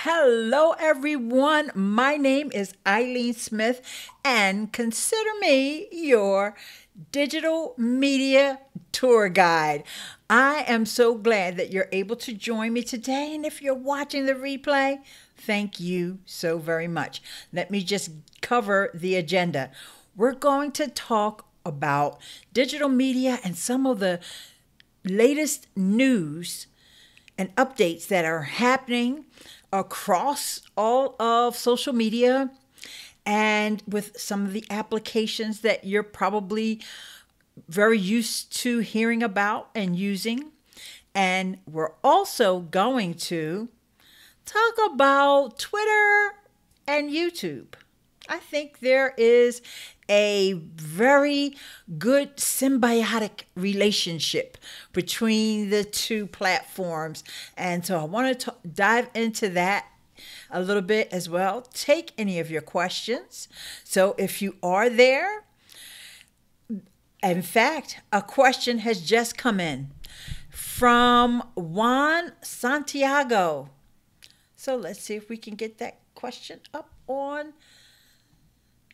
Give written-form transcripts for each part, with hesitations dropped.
Hello, everyone. My name is Eileen Smith, and consider me your digital media tour guide. I am so glad that you're able to join me today. And if you're watching the replay, thank you so very much. Let me just cover the agenda. We're going to talk about digital media and some of the latest news and updates that are happening across all of social media and with some of the applications that you're probably very used to hearing about and using. And we're also going to talk about Twitter and YouTube. I think there is a very good symbiotic relationship between the two platforms. And so I want to dive into that a little bit as well. Take any of your questions. So if you are there, in fact, a question has just come in from Juan Santiago. So let's see if we can get that question up on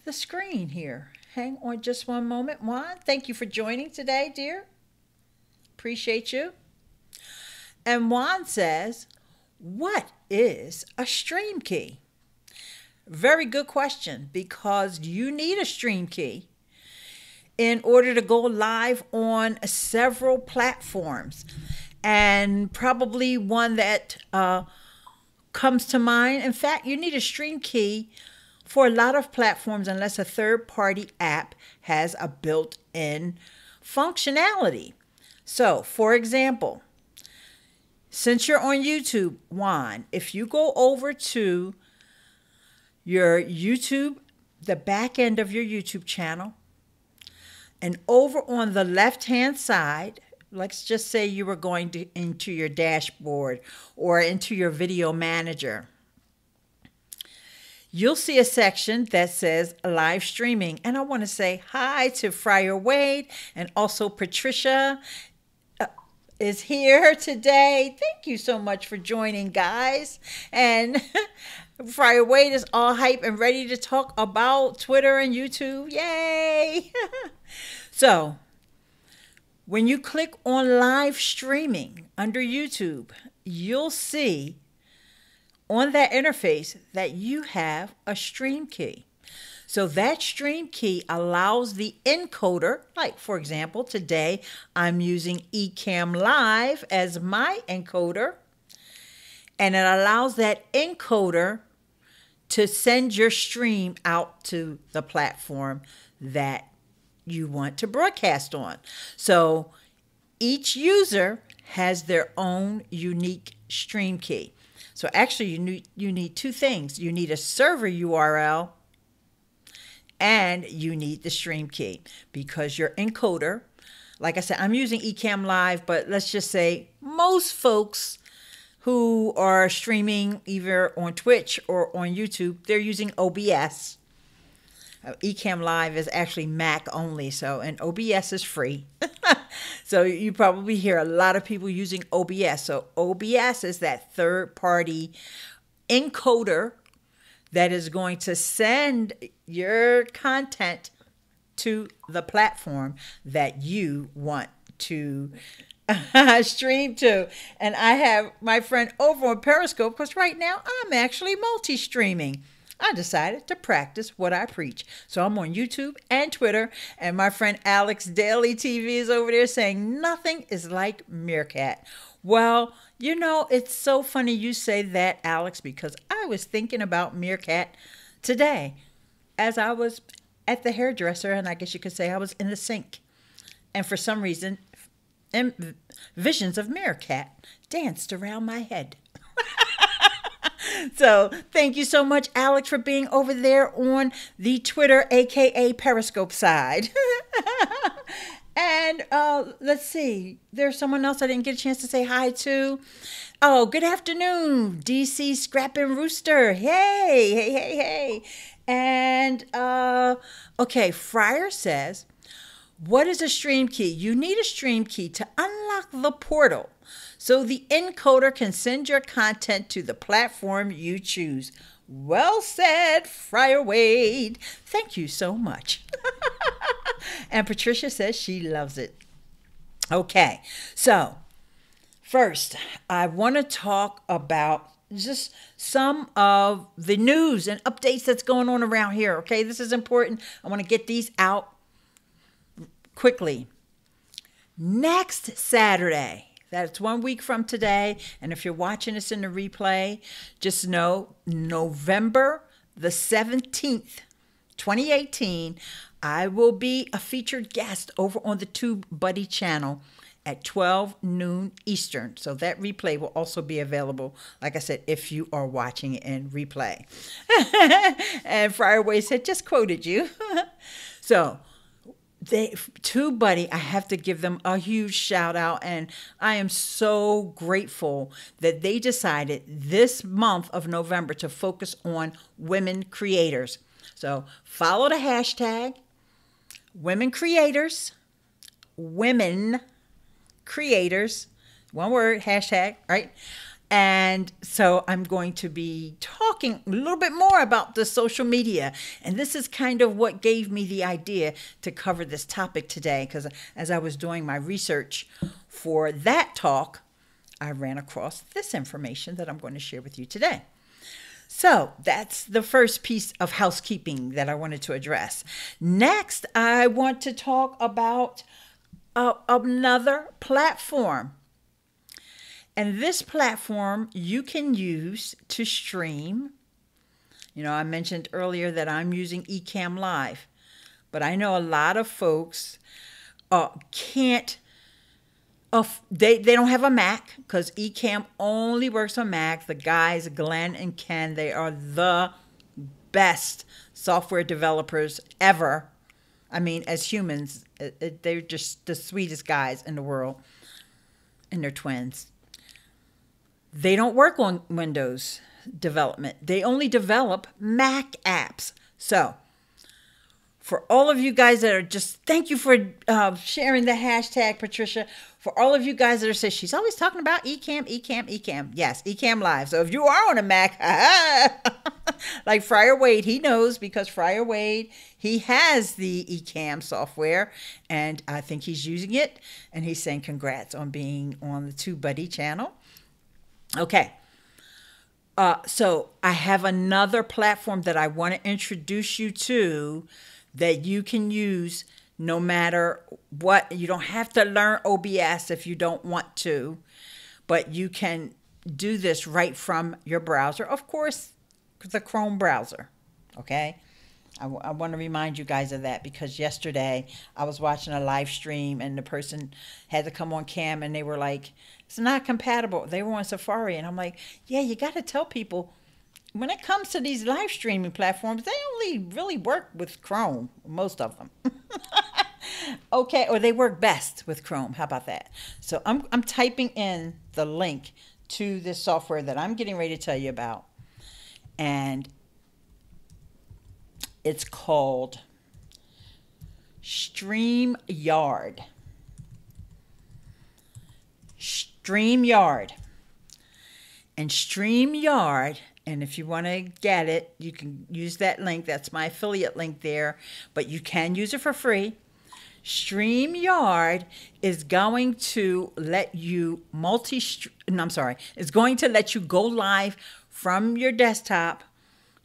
the screen here. Hang on just one moment. Juan, thank you for joining today, dear. Appreciate you. And Juan says, what is a stream key? Very good question, because you need a stream key in order to go live on several platforms. And probably one that comes to mind, in fact, you need a stream key for a lot of platforms unless a third-party app has a built-in functionality. So, for example, since you're on YouTube, Juan, if you go over to your YouTube, the back end of your YouTube channel, and over on the left-hand side, let's just say you were going into your dashboard or into your video manager, you'll see a section that says live streaming. And I want to say hi to Friar Wade, and also Patricia is here today. Thank you so much for joining, guys. And Friar Wade is all hype and ready to talk about Twitter and YouTube. Yay! So when you click on live streaming under YouTube, you'll see on that interface that you have a stream key. So that stream key allows the encoder, like for example, today I'm using Ecamm Live as my encoder, and it allows that encoder to send your stream out to the platform that you want to broadcast on. So each user has their own unique stream key. So actually you need two things. You need a server URL and you need the stream key, because your encoder, like I said, I'm using Ecamm Live, but let's just say most folks who are streaming either on Twitch or on YouTube, they're using OBS. Ecamm Live is actually Mac only, and OBS is free. So you probably hear a lot of people using OBS. So OBS is that third-party encoder that is going to send your content to the platform that you want to stream to. And I have my friend over on Periscope, because right now I'm actually multi-streaming. I decided to practice what I preach. So I'm on YouTube and Twitter, and my friend Alex Daily TV is over there saying nothing is like Meerkat. Well, you know, it's so funny you say that, Alex, because I was thinking about Meerkat today as I was at the hairdresser, and I guess you could say I was in the sink. And for some reason, visions of Meerkat danced around my head. So thank you so much, Alex, for being over there on the Twitter, aka Periscope side. And let's see, there's someone else I didn't get a chance to say hi to. Oh, good afternoon, DC Scrappin' Rooster. Hey, hey, hey, hey. And okay, Friar says, what is a stream key? You need a stream key to unlock the portal so the encoder can send your content to the platform you choose. Well said, Friar Wade. Thank you so much. And Patricia says she loves it. Okay, so first, I want to talk about just some of the news and updates that's going on around here. Okay, this is important. I want to get these out quickly. Next Saturday, that's 1 week from today, and if you're watching this in the replay, just know November the 17th, 2018, I will be a featured guest over on the TubeBuddy channel at 12 noon Eastern. So that replay will also be available, like I said, if you are watching it in replay. And Friar Wade said, just quoted you. So TubeBuddy, I have to give them a huge shout out, and I am so grateful that they decided this month of November to focus on women creators. So follow the hashtag women creators, one word, hashtag, right? And so I'm going to be talking a little bit more about the social media. And this is kind of what gave me the idea to cover this topic today, because as I was doing my research for that talk, I ran across this information that I'm going to share with you today. So that's the first piece of housekeeping that I wanted to address. Next, I want to talk about another platform. And this platform you can use to stream. You know, I mentioned earlier that I'm using Ecamm Live, but I know a lot of folks can't. They don't have a Mac, because Ecamm only works on Mac. The guys, Glenn and Ken, they are the best software developers ever. I mean, as humans, they're just the sweetest guys in the world, and they're twins. They don't work on Windows development. They only develop Mac apps. So for all of you guys that are just, thank you for sharing the hashtag, Patricia. For all of you guys that are saying, she's always talking about Ecamm. Yes, Ecamm Live. So if you are on a Mac, like Friar Wade, he knows, because Friar Wade, he has the Ecamm software, and I think he's using it, and he's saying congrats on being on the TubeBuddy channel. Okay. So I have another platform that I want to introduce you to that you can use no matter what. You don't have to learn OBS if you don't want to, but you can do this right from your browser. Of course, the Chrome browser. Okay. I want to remind you guys of that, because yesterday I was watching a live stream and the person had to come on cam and they were like, it's not compatible. They were on Safari. And I'm like, yeah, you got to tell people, when it comes to these live streaming platforms, they only really work with Chrome, most of them. Okay, or they work best with Chrome. How about that? So I'm typing in the link to this software that I'm getting ready to tell you about. And it's called StreamYard. StreamYard. And StreamYard, and if you want to get it, you can use that link. That's my affiliate link there, but you can use it for free. StreamYard is going to let you is going to let you go live from your desktop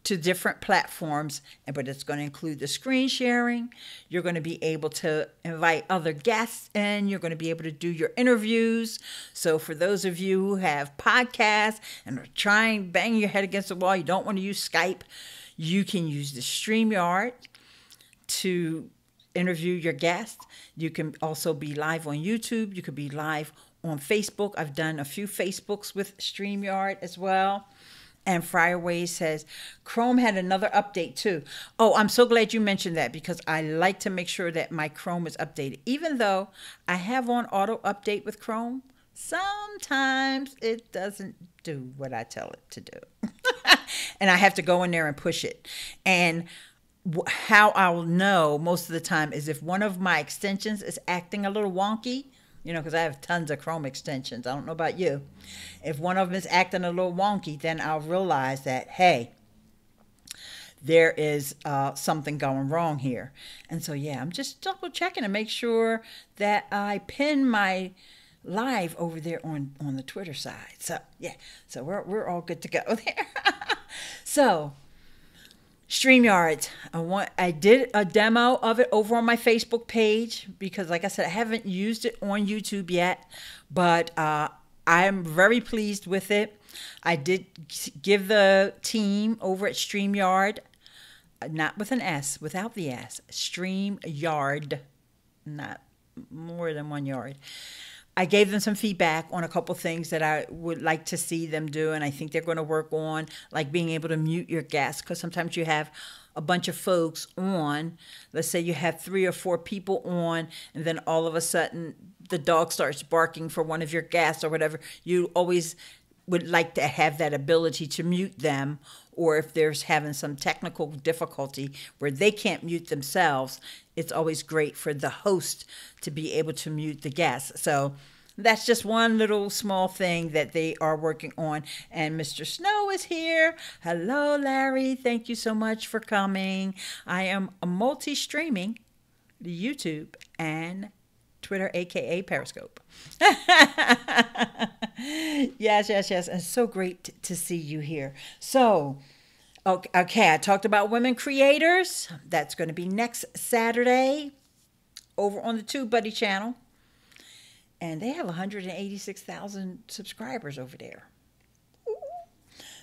to different platforms, but it's going to include the screen sharing. You're going to be able to invite other guests in. You're going to be able to do your interviews. So for those of you who have podcasts and are bang your head against the wall, you don't want to use Skype, you can use the StreamYard to interview your guests. You can also be live on YouTube. You could be live on Facebook. I've done a few Facebooks with StreamYard as well. And Friar Wade says, Chrome had another update too. Oh, I'm so glad you mentioned that, because I like to make sure that my Chrome is updated. Even though I have on auto update with Chrome, sometimes it doesn't do what I tell it to do. And I have to go in there and push it. And how I'll know most of the time is if one of my extensions is acting a little wonky, You know, because I have tons of Chrome extensions. I don't know about you. If one of them is acting a little wonky, then I'll realize that, hey, there is something going wrong here. And so, yeah, I'm just double checking to make sure that I pin my live over there on the Twitter side. So, yeah, so we're all good to go there. So, StreamYard, I did a demo of it over on my Facebook page because, like I said, I haven't used it on YouTube yet, but I am very pleased with it. I did give the team over at StreamYard, not with an S, without the S, StreamYard, not more than 1 yard. I gave them some feedback on a couple things that I would like to see them do, and I think they're going to work on, like being able to mute your guests, because sometimes you have a bunch of folks on. Let's say you have 3 or 4 people on, and then all of a sudden the dog starts barking for one of your guests or whatever. You always would like to have that ability to mute them, or if there's having some technical difficulty where they can't mute themselves, it's always great for the host to be able to mute the guests. So that's just one little small thing that they are working on. And Mr. Snow is here. Hello, Larry. Thank you so much for coming. I am multi-streaming the YouTube and Twitter, aka Periscope. Yes. It's so great to see you here. So, okay, I talked about women creators. That's going to be next Saturday over on the TubeBuddy channel. And they have 186,000 subscribers over there.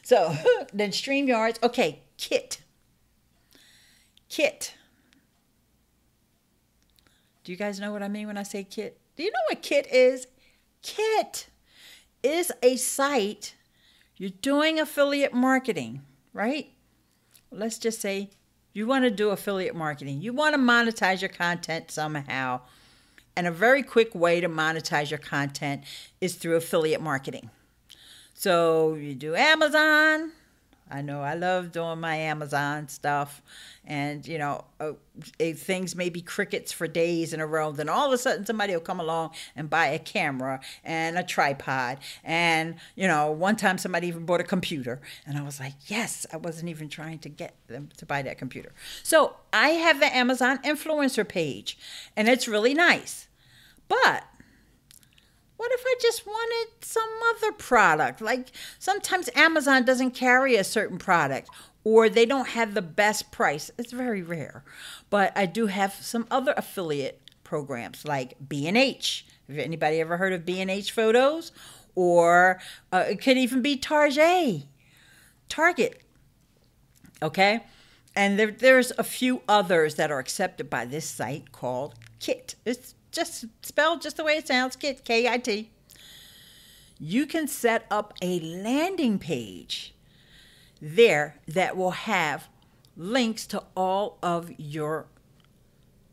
So, then StreamYards. Okay, Kit. Do you guys know what I mean when I say Kit? Do you know what Kit is? Kit is a site. You're doing affiliate marketing, right? Let's just say you want to do affiliate marketing. You want to monetize your content somehow. And a very quick way to monetize your content is through affiliate marketing. So you do Amazon. I know I love doing my Amazon stuff. And, you know, things may be crickets for days in a row. Then all of a sudden somebody will come along and buy a camera and a tripod. And, you know, one time somebody even bought a computer. And I was like, yes, I wasn't even trying to get them to buy that computer. So I have the Amazon influencer page. And it's really nice. But what if I just wanted some other product? Like sometimes Amazon doesn't carry a certain product or they don't have the best price. It's very rare. But I do have some other affiliate programs like B&H. Have anybody ever heard of B&H Photos? Or it could even be Target. Okay? And there's a few others that are accepted by this site called Kit. It's just spelled just the way it sounds, Kit, K-I-T. You can set up a landing page there that will have links to all of your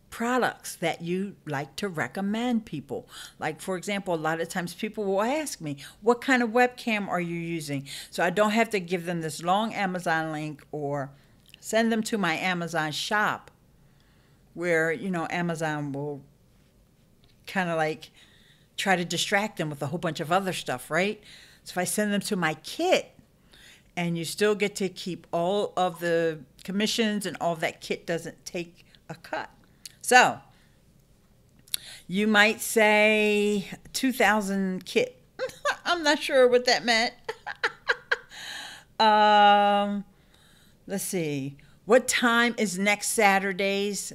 products that you like to recommend people. Like, for example, a lot of times people will ask me, what kind of webcam are you using? So I don't have to give them this long Amazon link or send them to my Amazon shop where, you know, Amazon will kind of like try to distract them with a whole bunch of other stuff, right? So if I send them to my Kit, and you still get to keep all of the commissions and all that, Kit doesn't take a cut. So you might say 2,000 Kit. I'm not sure what that meant. Let's see. What time is next Saturday's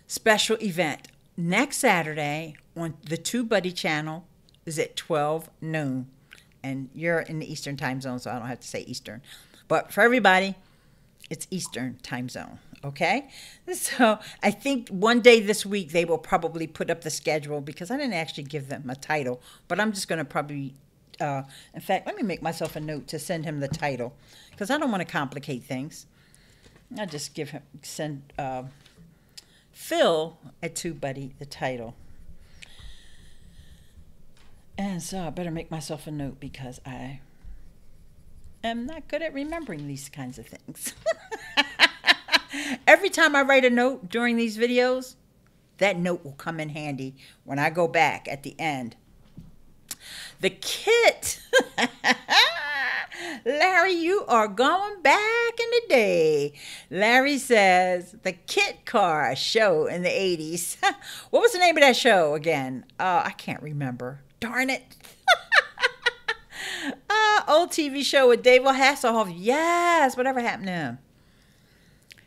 special event? Next Saturday on the TubeBuddy channel is at 12 noon. And you're in the Eastern time zone, so I don't have to say Eastern. But for everybody, it's Eastern time zone, okay? So I think one day this week they will probably put up the schedule because I didn't actually give them a title. But I'm just going to probably, in fact, let me make myself a note to send him the title because I don't want to complicate things. I'll just send Phil at TubeBuddy the title. And so I better make myself a note because I am not good at remembering these kinds of things. Every time I write a note during these videos, that note will come in handy when I go back at the end. The kit. Larry, you are going back in the day. Larry says the Kit Car show in the 80s. What was the name of that show again? I can't remember. Darn it. Old TV show with David Hasselhoff. Yes, whatever happened to him?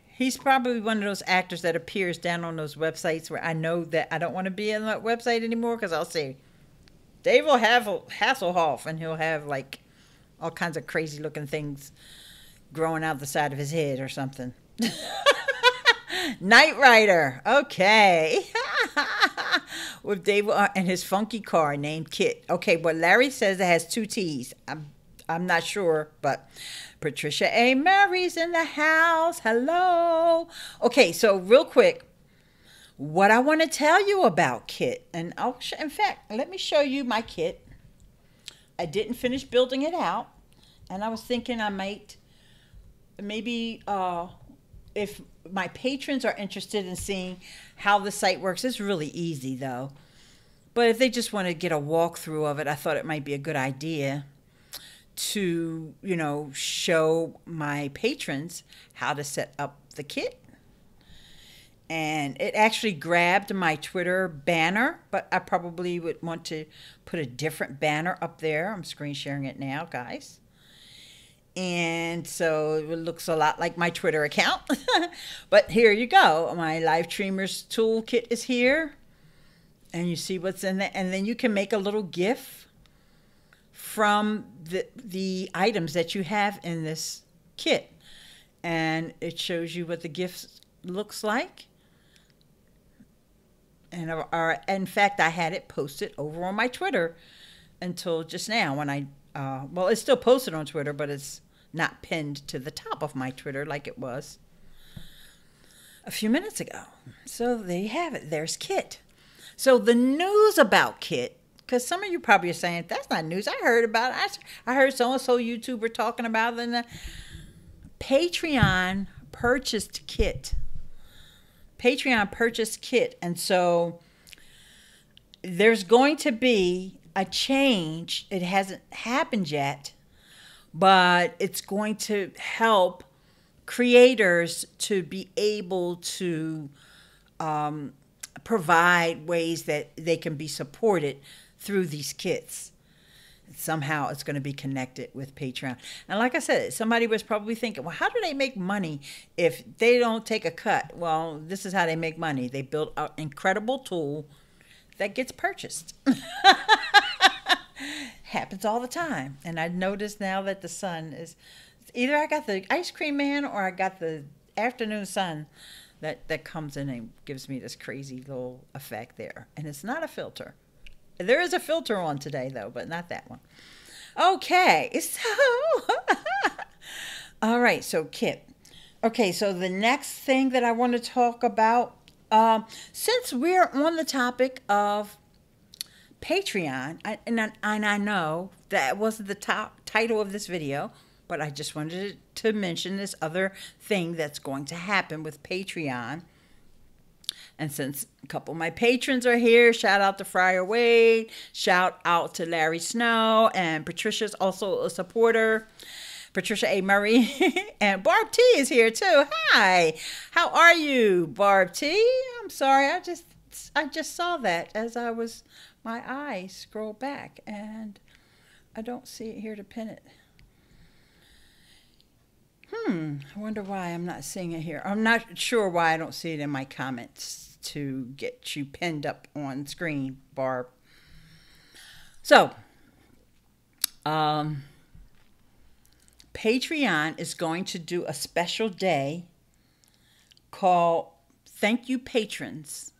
He's probably one of those actors that appears down on those websites where I know that I don't want to be on that website anymore, because I'll say David Hasselhoff and he'll have like all kinds of crazy looking things growing out the side of his head or something. Knight Rider. Okay. With David and his funky car named Kit. Okay, but Larry says it has 2 T's. I'm not sure, but Patricia A. Mary's in the house. Hello. Okay, so real quick, what I want to tell you about Kit, and in fact, let me show you my kit. I didn't finish building it out, and I was thinking I might maybe if my patrons are interested in seeing how the site works. It's really easy though, but if they just want to get a walkthrough of it, I thought it might be a good idea to, you know, show my patrons how to set up the kit. And it actually grabbed my Twitter banner, but I probably would want to put a different banner up there. I'm screen sharing it now, guys. And so it looks a lot like my Twitter account. But here you go. My Live Streamers toolkit is here. And you see what's in there. And then you can make a little GIF from the items that you have in this kit. And it shows you what the GIF looks like. And in fact, I had it posted over on my Twitter until just now when I, well, it's still posted on Twitter, but it's not pinned to the top of my Twitter like it was a few minutes ago. So there you have it. There's Kit. So the news about Kit, because some of you probably are saying, that's not news. I heard about it. I heard so-and-so YouTuber talking about it. And Patreon purchased Kit. Patreon purchased Kit, and so there's going to be a change. It hasn't happened yet, but it's going to help creators to be able to provide ways that they can be supported through these kits. Somehow it's going to be connected with Patreon. And like I said, somebody was probably thinking, well, how do they make money if they don't take a cut? Well, this is how they make money. They build an incredible tool that gets purchased. Happens all the time. And I noticed now that the sun is, either I got the ice cream man or I got the afternoon sun that comes in and gives me this crazy little effect there. And it's not a filter. There is a filter on today, though, but not that one. Okay, so, all right, so Kit. Okay, so the next thing that I want to talk about, since we're on the topic of Patreon, and I know that wasn't the top title of this video, but I just wanted to mention this other thing that's going to happen with Patreon. And since a couple of my patrons are here, shout out to Friar Wade, shout out to Larry Snow, and Patricia's also a supporter, Patricia A. Murray, and Barb T is here too. Hi, how are you, Barb T? I'm sorry, I just saw that as my eyes scroll back, and I don't see it here to pin it. I wonder why I'm not seeing it here. I'm not sure why I don't see it in my comments to get you pinned up on screen, Barb. So, Patreon is going to do a special day called Thank You Patrons,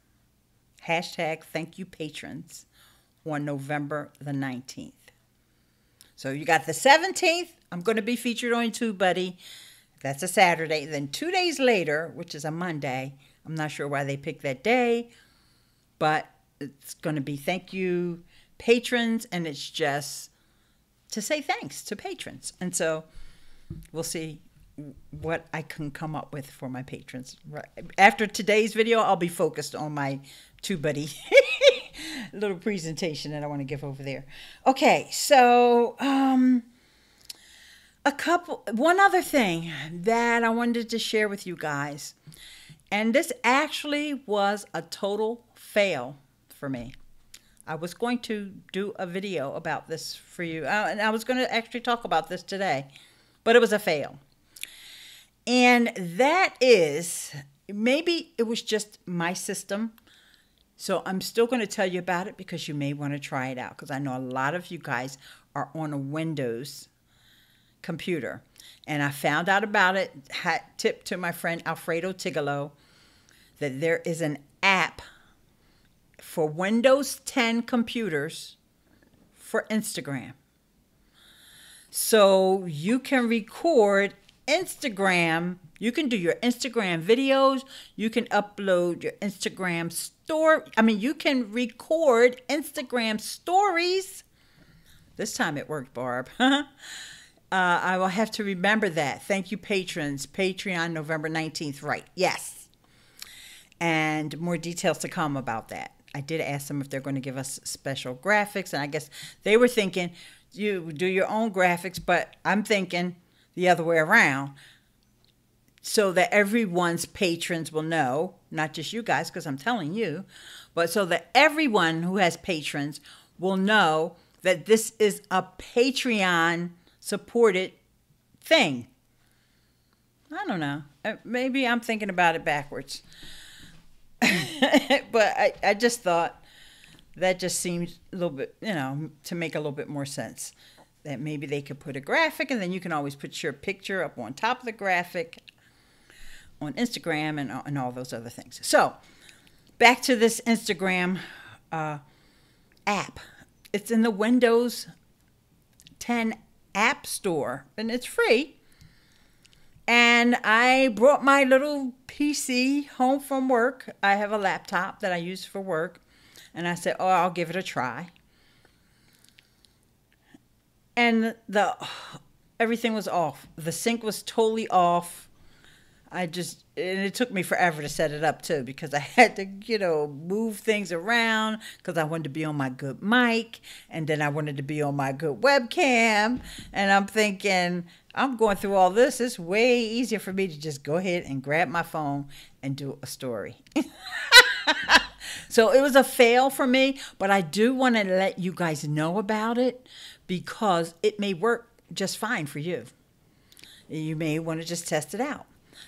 hashtag Thank You Patrons, on November the 19th. So you got the 17th, I'm going to be featured on TubeBuddy. That's a Saturday. Then 2 days later, which is a Monday, I'm not sure why they picked that day, but it's going to be Thank You Patrons, and it's just to say thanks to patrons. And so we'll see what I can come up with for my patrons. Right. After today's video, I'll be focused on my TubeBuddy little presentation that I want to give over there. Okay, so one other thing that I wanted to share with you guys, and this actually was a total fail for me. I was going to do a video about this for you, and I was going to actually talk about this today, but it was a fail. And that is, maybe it was just my system. So I'm still going to tell you about it because you may want to try it out, because I know a lot of you guys are on a Windows computer. And I found out about it, hat tip to my friend Alfredo Tigolo, that there is an app for Windows 10 computers for Instagram. So you can record Instagram. You can do your Instagram videos. You can upload your Instagram story. I mean, you can record Instagram stories. This time it worked, Barb. I will have to remember that. Thank you, patrons. Patreon, November 19th. Right. Yes. And more details to come about that. I did ask them if they're going to give us special graphics. And I guess they were thinking you do your own graphics. But I'm thinking the other way around, so that everyone's patrons will know, not just you guys, because I'm telling you, but so that everyone who has patrons will know that this is a Patreon supported thing. I don't know. Maybe I'm thinking about it backwards. But I just thought that just seems a little bit, to make a little bit more sense. That maybe they could put a graphic, and then you can always put your picture up on top of the graphic on Instagram and all those other things. So back to this Instagram app. It's in the Windows 10 App Store, and it's free. And I brought my little PC home from work. I have a laptop that I use for work. And I said, I'll give it a try. And everything was off. The sync was totally off. And it took me forever to set it up too, because I had to, move things around, because I wanted to be on my good mic, and then I wanted to be on my good webcam. And I'm thinking, I'm going through all this. It's way easier for me to just go ahead and grab my phone and do a story. So it was a fail for me, but I do want to let you guys know about it, because it may work just fine for you. You may want to just test it out.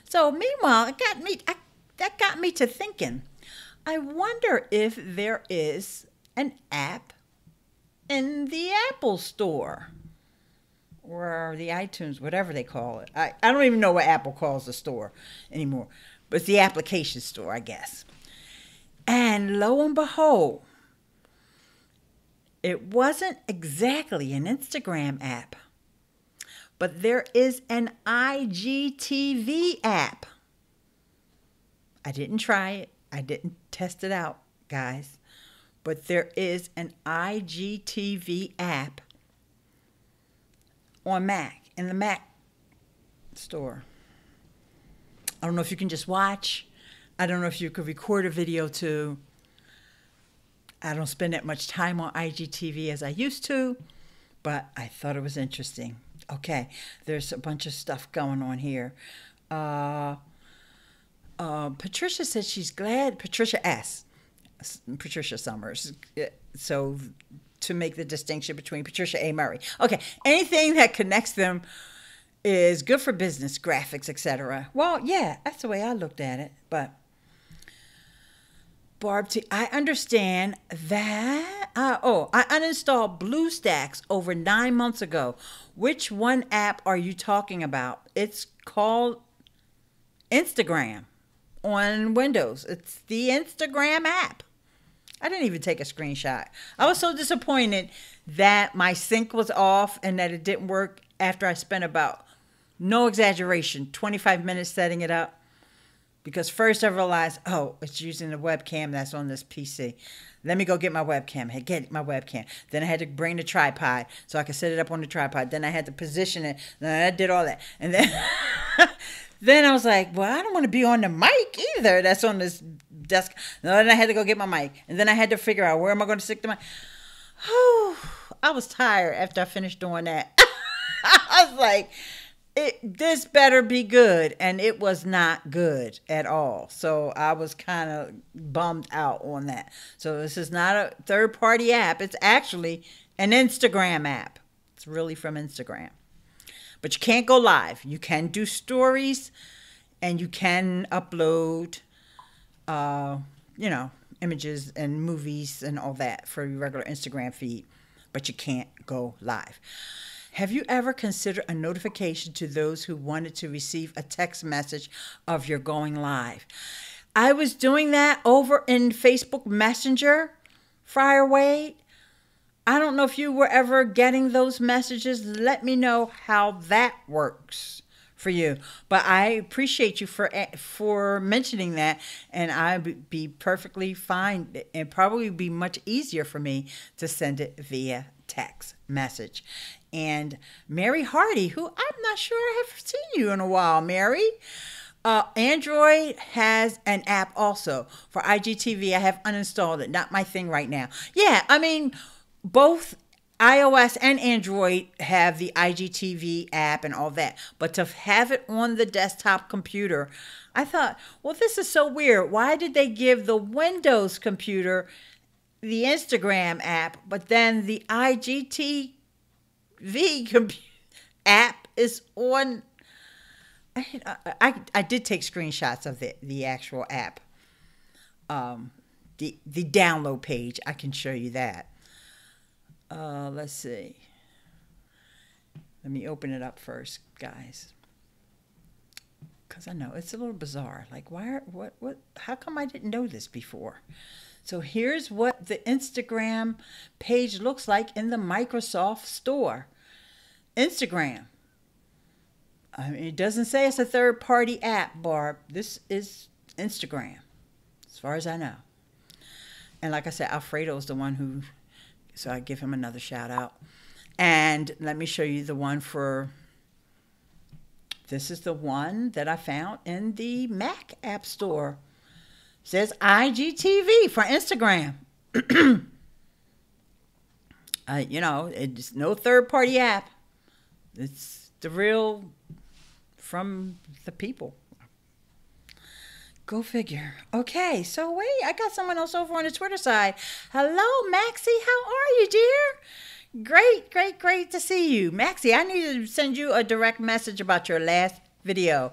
So meanwhile, that got me to thinking, I wonder if there is an app in the Apple Store or the iTunes, whatever they call it. I don't even know what Apple calls the store anymore, but it's the application store, I guess. And lo and behold, it wasn't exactly an Instagram app, but there is an IGTV app. I didn't try it. I didn't test it out, guys. But there is an IGTV app on Mac, in the Mac store. I don't know if you can just watch. I don't know if you could record a video too. I don't spend that much time on IGTV as I used to, but I thought it was interesting. Okay, there's a bunch of stuff going on here. Patricia said she's glad. Patricia S. Patricia Summers. So to make the distinction between Patricia A. Murray. Okay, anything that connects them is good for business, graphics, etc. Well, yeah, that's the way I looked at it. But Barb, I understand that. I uninstalled BlueStacks over 9 months ago. Which one app are you talking about? It's called Instagram on Windows. It's the Instagram app. I didn't even take a screenshot. I was so disappointed that my sync was off and that it didn't work after I spent about, no exaggeration, 25 minutes setting it up. Because first I realized, it's using the webcam that's on this PC. Let me go get my webcam. Then I had to bring the tripod so I could set it up on the tripod. Then I had to position it. Then I did all that. And then Then I was like, well, I don't want to be on the mic either. That's on this desk. No, then I had to go get my mic. And then I had to figure out, where am I going to stick the mic? Oh, I was tired after I finished doing that. I was like, this better be good. And it was not good at all. So I was kind of bummed out on that. So this is not a third-party app. It's actually an Instagram app. It's really from Instagram. But you can't go live. You can do stories, and you can upload, images and movies and all that for your regular Instagram feed. But you can't go live. Have you ever considered a notification to those who wanted to receive a text message of your going live? I was doing that over in Facebook Messenger, Friar Wade. I don't know if you were ever getting those messages. Let me know how that works for you. But I appreciate you for mentioning that, and I'd be perfectly fine. It'd probably be much easier for me to send it via text message. And Mary Hardy, who I'm not sure I have seen you in a while, Mary. Android has an app also for IGTV. I have uninstalled it. Not my thing right now. Yeah, I mean, both iOS and Android have the IGTV app and all that. But to have it on the desktop computer, I thought, well, this is so weird. Why did they give the Windows computer the Instagram app, but then the IGTV app is on? I did take screenshots of the actual app. The download page, I can show you that. Let's see. Let me open it up first, guys. Because I know it's a little bizarre. Like, how come I didn't know this before? So here's what the Instagram page looks like in the Microsoft Store. Instagram. I mean, it doesn't say it's a third-party app, Barb. This is Instagram, as far as I know. And like I said, Alfredo's the one who... So I give him another shout out. And let me show you the one for, this is the one that I found in the Mac App Store. It says IGTV for Instagram. It's no third party app. It's the real from the people. Go figure. Okay, so wait, I got someone else over on the Twitter side. Hello, Maxie. How are you, dear? Great to see you. Maxie, I need to send you a direct message about your last video.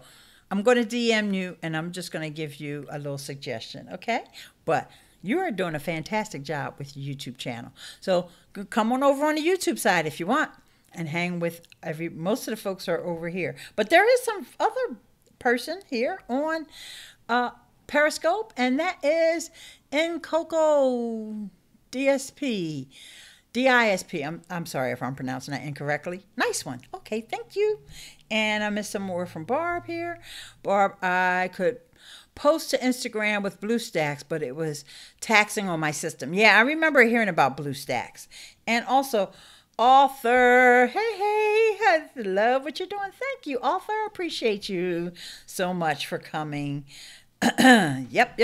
I'm going to DM you, and I'm just going to give you a little suggestion, okay? But you are doing a fantastic job with your YouTube channel. So come on over on the YouTube side if you want and hang with most of the folks are over here. But there is some other person here on Periscope, and that is in Coco DSP. DISP. I'm sorry if I'm pronouncing that incorrectly. Nice one. Okay, thank you. And I missed some more from Barb here. Barb, I could post to Instagram with BlueStacks, but it was taxing on my system. Yeah, I remember hearing about BlueStacks. And also, Author. Hey, I love what you're doing. Thank you, Author. I appreciate you so much for coming. Yep.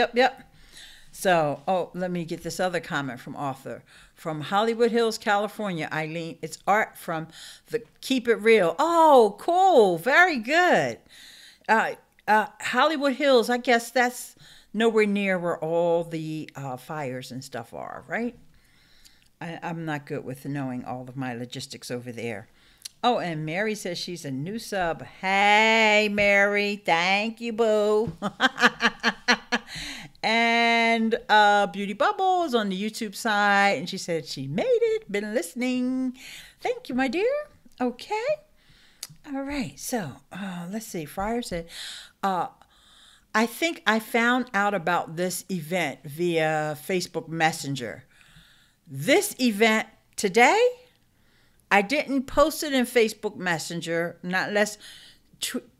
So, let me get this other comment from Author. From Hollywood Hills, California, Eileen. It's art from the Keep It Real. Oh, cool. Very good. Hollywood Hills, I guess that's nowhere near where all the fires and stuff are, right? I'm not good with knowing all of my logistics over there. Oh, and Mary says she's a new sub. Hey, Mary. Thank you, boo. And Beauty Bubbles on the YouTube side. And she said she made it. Been listening. Thank you, my dear. Okay. All right. So, let's see. Fryer said, I think I found out about this event via Facebook Messenger. This event today, I didn't post it in Facebook Messenger, not unless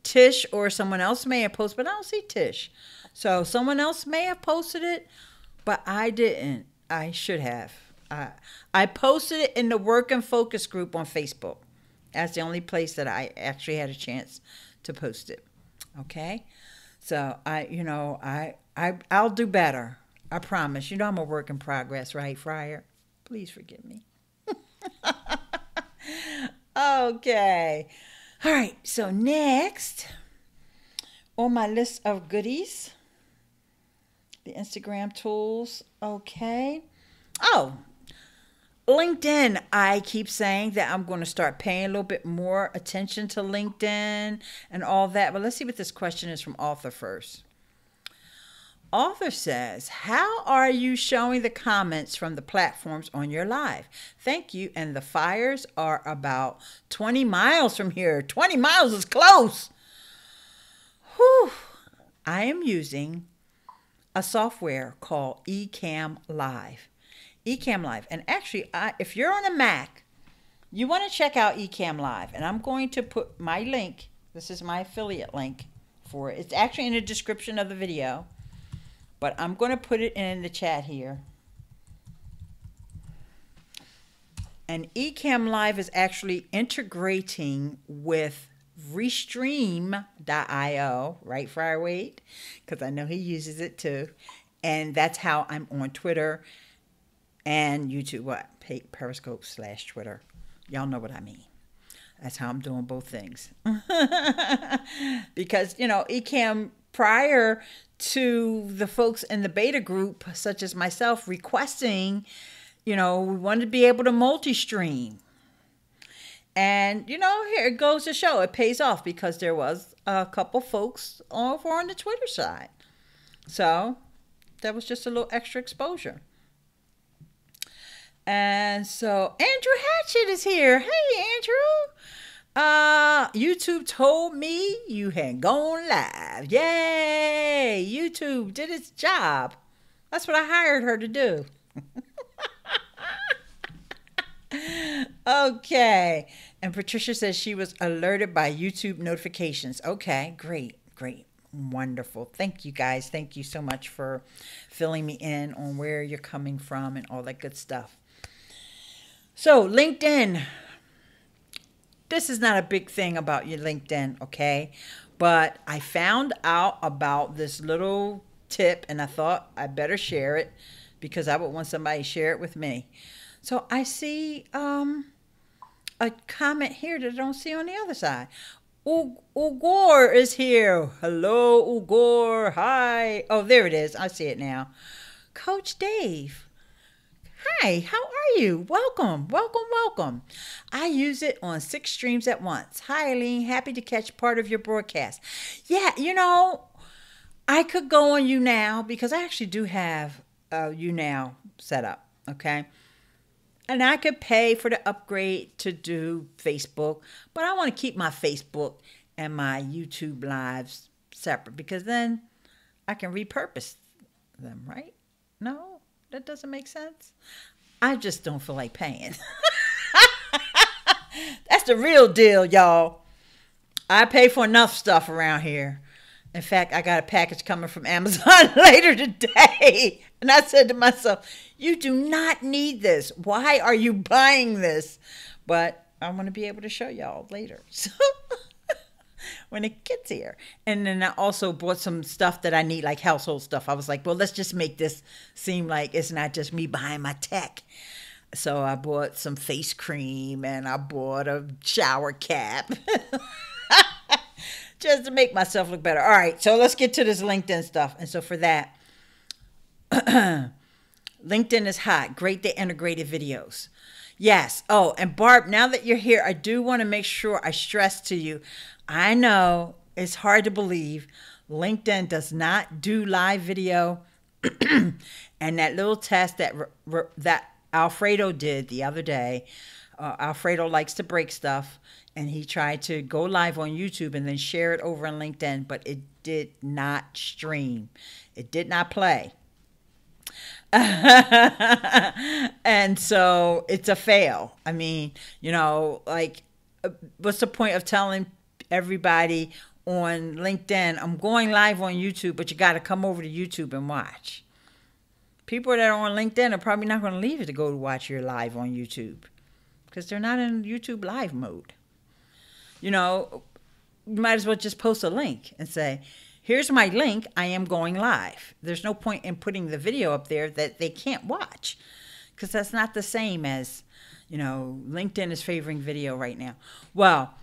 Tish or someone else may have posted, but I don't see Tish. So someone else may have posted it, but I didn't. I should have. I posted it in the Work and Focus group on Facebook. That's the only place that I actually had a chance to post it. Okay. So I'll do better. I promise. You know I'm a work in progress, right, Friar? Please forgive me. Okay. All right. So next on my list of goodies, the Instagram tools. Okay. Oh, LinkedIn. I keep saying that I'm going to start paying a little bit more attention to LinkedIn and all that. But let's see what this question is from author first. Author says, how are you showing the comments from the platforms on your live? Thank you. And the fires are about 20 miles from here. 20 miles is close. Whew. I am using a software called Ecamm Live. Ecamm Live. And actually, if you're on a Mac, you want to check out Ecamm Live. And I'm going to put my link. This is my affiliate link for it. It's actually in the description of the video. But I'm going to put it in the chat here. And Ecamm Live is actually integrating with Restream.io, right, Friar Wade? Because I know he uses it too. And that's how I'm on Twitter and YouTube. What? Periscope/Twitter. Y'all know what I mean. That's how I'm doing both things. Because, Ecamm, prior to the folks in the beta group, such as myself, requesting, we wanted to be able to multi-stream. And, here it goes to show it pays off because there was a couple folks over on the Twitter side. So that was just a little extra exposure. And so Andrew Hatchett is here. Hey, Andrew. YouTube told me you had gone live. Yay! YouTube did its job. That's what I hired her to do. Okay. And Patricia says she was alerted by YouTube notifications. Okay, great, great, wonderful. Thank you guys. Thank you so much for filling me in on where you're coming from and all that good stuff. So, LinkedIn. This is not a big thing about your LinkedIn, okay? But I found out about this little tip and I thought I better share it because I would want somebody to share it with me. So I see a comment here that I don't see on the other side. Ugor is here. Hello, Ugor. Hi. Oh, there it is. I see it now. Coach Dave. Hi, how are you? Welcome, welcome, welcome. I use it on 6 streams at once. Hi, Eileen. Happy to catch part of your broadcast. Yeah, I could go on You Now because I actually do have You Now set up, okay? And I could pay for the upgrade to do Facebook, but I want to keep my Facebook and my YouTube lives separate because then I can repurpose them, right? No? That doesn't make sense. I just don't feel like paying. That's the real deal, y'all. I pay for enough stuff around here. In fact, I got a package coming from Amazon later today. And I said to myself, you do not need this. Why are you buying this? But I'm going to be able to show y'all later. So when it gets here. And then I also bought some stuff that I need, like household stuff. I was like, well, let's just make this seem like it's not just me buying my tech. So I bought some face cream and I bought a shower cap just to make myself look better. All right, so let's get to this LinkedIn stuff. And so for that, LinkedIn is hot. Great to integrated videos. Yes. Oh, and Barb, now that you're here, I do want to make sure I stress to you, I know it's hard to believe LinkedIn does not do live video. And that little test that Alfredo did the other day, Alfredo likes to break stuff, and he tried to go live on YouTube and then share it over on LinkedIn, but it did not stream. It did not play. And so it's a fail. I mean, like, what's the point of telling everybody on LinkedIn, I'm going live on YouTube, but you got to come over to YouTube and watch? People that are on LinkedIn are probably not going to leave it to go to watch your live on YouTube because they're not in YouTube live mode. you might as well just post a link and say, here's my link. I am going live. There's no point in putting the video up there that they can't watch, because that's not the same as, you know, LinkedIn is favoring video right now. Well,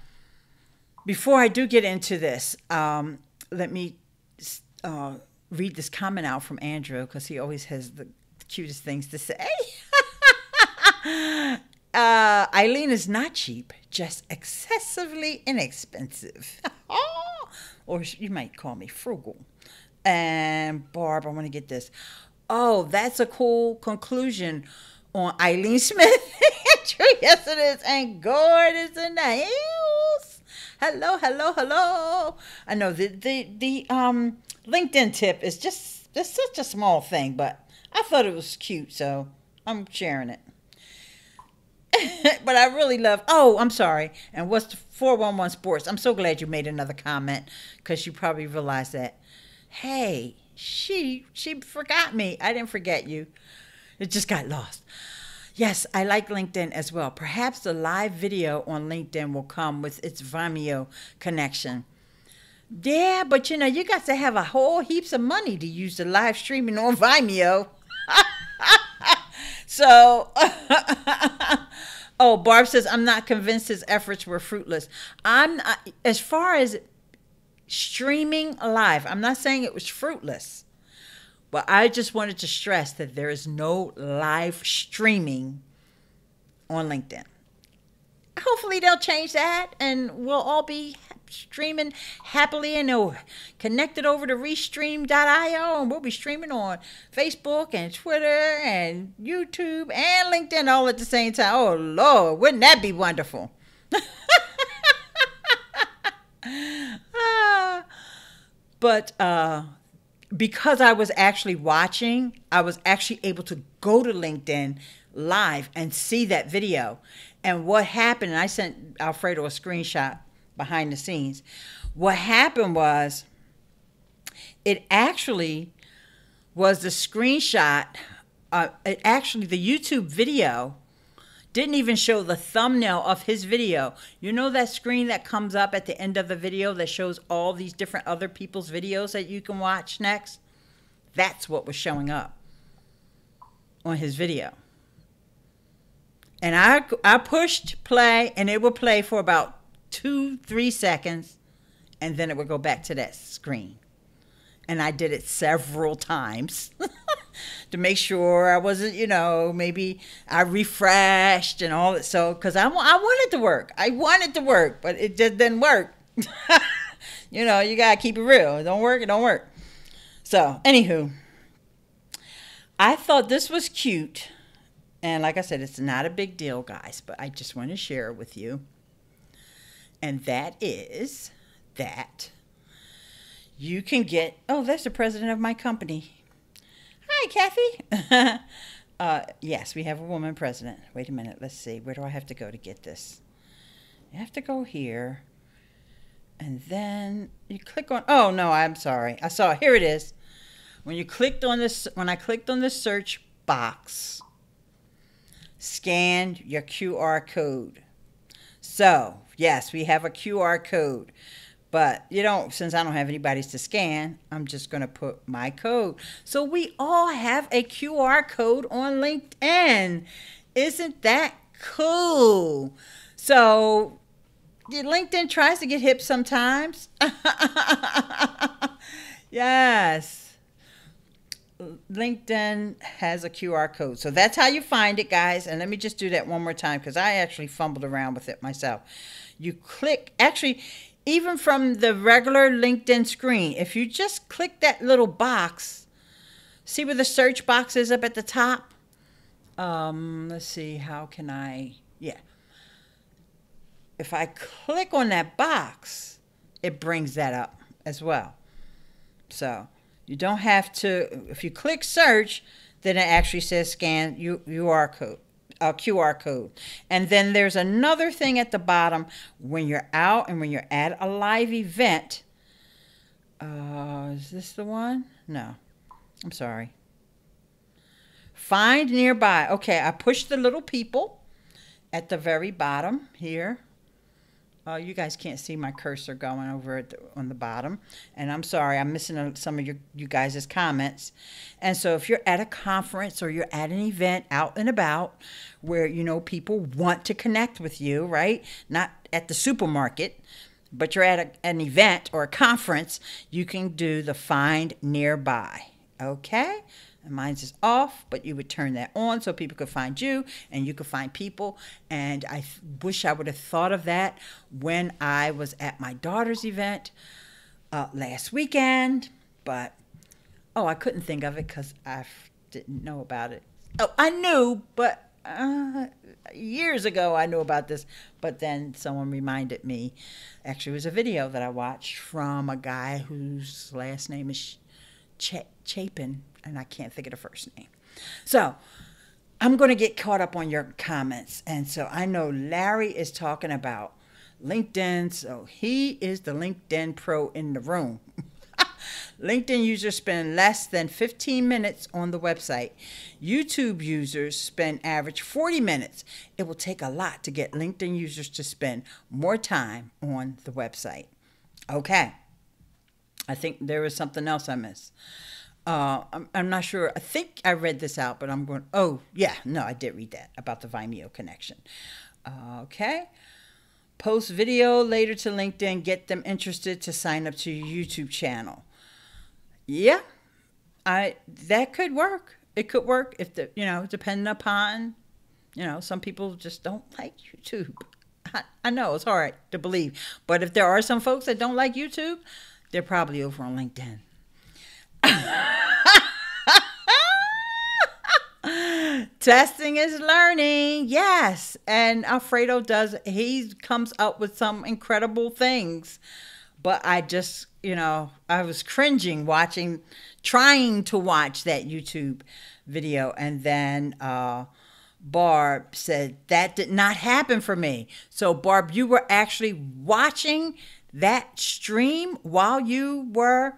before I do get into this, let me read this comment out from Andrew, because he always has the cutest things to say. Eileen is not cheap, just excessively inexpensive. Or you might call me frugal. And Barb, I want to get this. Oh, that's a cool conclusion on Eileen Smith. Yes, it is. And Gord is in the house. Hello, hello, hello. I know the LinkedIn tip is just such a small thing, but I thought it was cute, so I'm sharing it. But I really love, oh, I'm sorry. And what's the 411 Sports? I'm so glad you made another comment, because you probably realized that, hey, she forgot me. I didn't forget you. It just got lost. Yes, I like LinkedIn as well. Perhaps the live video on LinkedIn will come with its Vimeo connection. Yeah, but you know, you got to have a whole heaps of money to use the live streaming on Vimeo. So, oh, Barb says, I'm not convinced his efforts were fruitless. As far as streaming live, I'm not saying it was fruitless, but I just wanted to stress that there is no live streaming on LinkedIn. Hopefully they'll change that, and we'll all be streaming happily and connected over to restream.io, and we'll be streaming on Facebook and Twitter and YouTube and LinkedIn all at the same time. Oh Lord, wouldn't that be wonderful? But because I was actually watching, I was actually able to go to LinkedIn live and see that video. And what happened, and I sent Alfredo a screenshot behind the scenes. What happened was, it actually was the screenshot. The YouTube video didn't even show the thumbnail of his video. You know that screen that comes up at the end of the video that shows all these different other people's videos that you can watch next? That's what was showing up on his video. And I pushed play, and it would play for about 2-3 seconds, and then it would go back to that screen. And I did it several times to make sure I wasn't, you know, maybe I refreshed and all that. So, because I wanted to work. I wanted to work, but it just didn't work. You know, you got to keep it real. It don't work, it don't work. So, anywho, I thought this was cute. And like I said, it's not a big deal, guys, but I just want to share it with you. And that is that you can get, oh, that's the president of my company. Hi, Kathy. Yes, we have a woman president. Wait a minute. Let's see. Where do I have to go to get this? You have to go here. And then you click on, oh, no, I'm sorry. I saw it. Here it is. When you clicked on this, when I clicked on the search box, scan your QR code. So, yes, we have a QR code. But, you know, since I don't have anybody's to scan, I'm just going to put my code. So we all have a QR code on LinkedIn. Isn't that cool? So LinkedIn tries to get hip sometimes. Yes. LinkedIn has a QR code. So that's how you find it, guys. And let me just do that one more time, because I actually fumbled around with it myself. You click, actually, even from the regular LinkedIn screen, if you just click that little box, see where the search box is up at the top? Let's see, how can I, yeah. If I click on that box, it brings that up as well. So you don't have to, if you click search, then it actually says scan QR code. QR code. And then there's another thing at the bottom when you're out and when you're at a live event. Is this the one? No, I'm sorry. Find nearby. Okay, I pushed the little people at the very bottom here. You guys can't see my cursor going over on the bottom. And I'm sorry, I'm missing some of you guys' comments. And so if you're at a conference or you're at an event out and about where, people want to connect with you, right? Not at the supermarket, but you're at an event or a conference, you can do the find nearby. Okay? And mine's is off, but you would turn that on so people could find you and you could find people. And I wish I would have thought of that when I was at my daughter's event last weekend. But, I couldn't think of it because I didn't know about it. Oh, I knew, but years ago I knew about this. But then someone reminded me. Actually, it was a video that I watched from a guy whose last name is Chapin, and I can't think of the first name. So I'm going to get caught up on your comments. And so I know Larry is talking about LinkedIn. So he is the LinkedIn pro in the room. LinkedIn users spend less than 15 minutes on the website. YouTube users spend average 40 minutes. It will take a lot to get LinkedIn users to spend more time on the website. Okay. I think there was something else I missed. I'm not sure. I think I read this out, but I'm going, I did read that about the Vimeo connection. Okay. Post video later to LinkedIn, get them interested to sign up to your YouTube channel. Yeah, that could work. It could work if depending upon, some people just don't like YouTube. I know it's hard to believe, but if there are some folks that don't like YouTube, they're probably over on LinkedIn. Testing is learning. Yes. And Alfredo he comes up with some incredible things. But I just, I was cringing trying to watch that YouTube video. And then Barb said that did not happen for me. So Barb, you were actually watching that stream while you were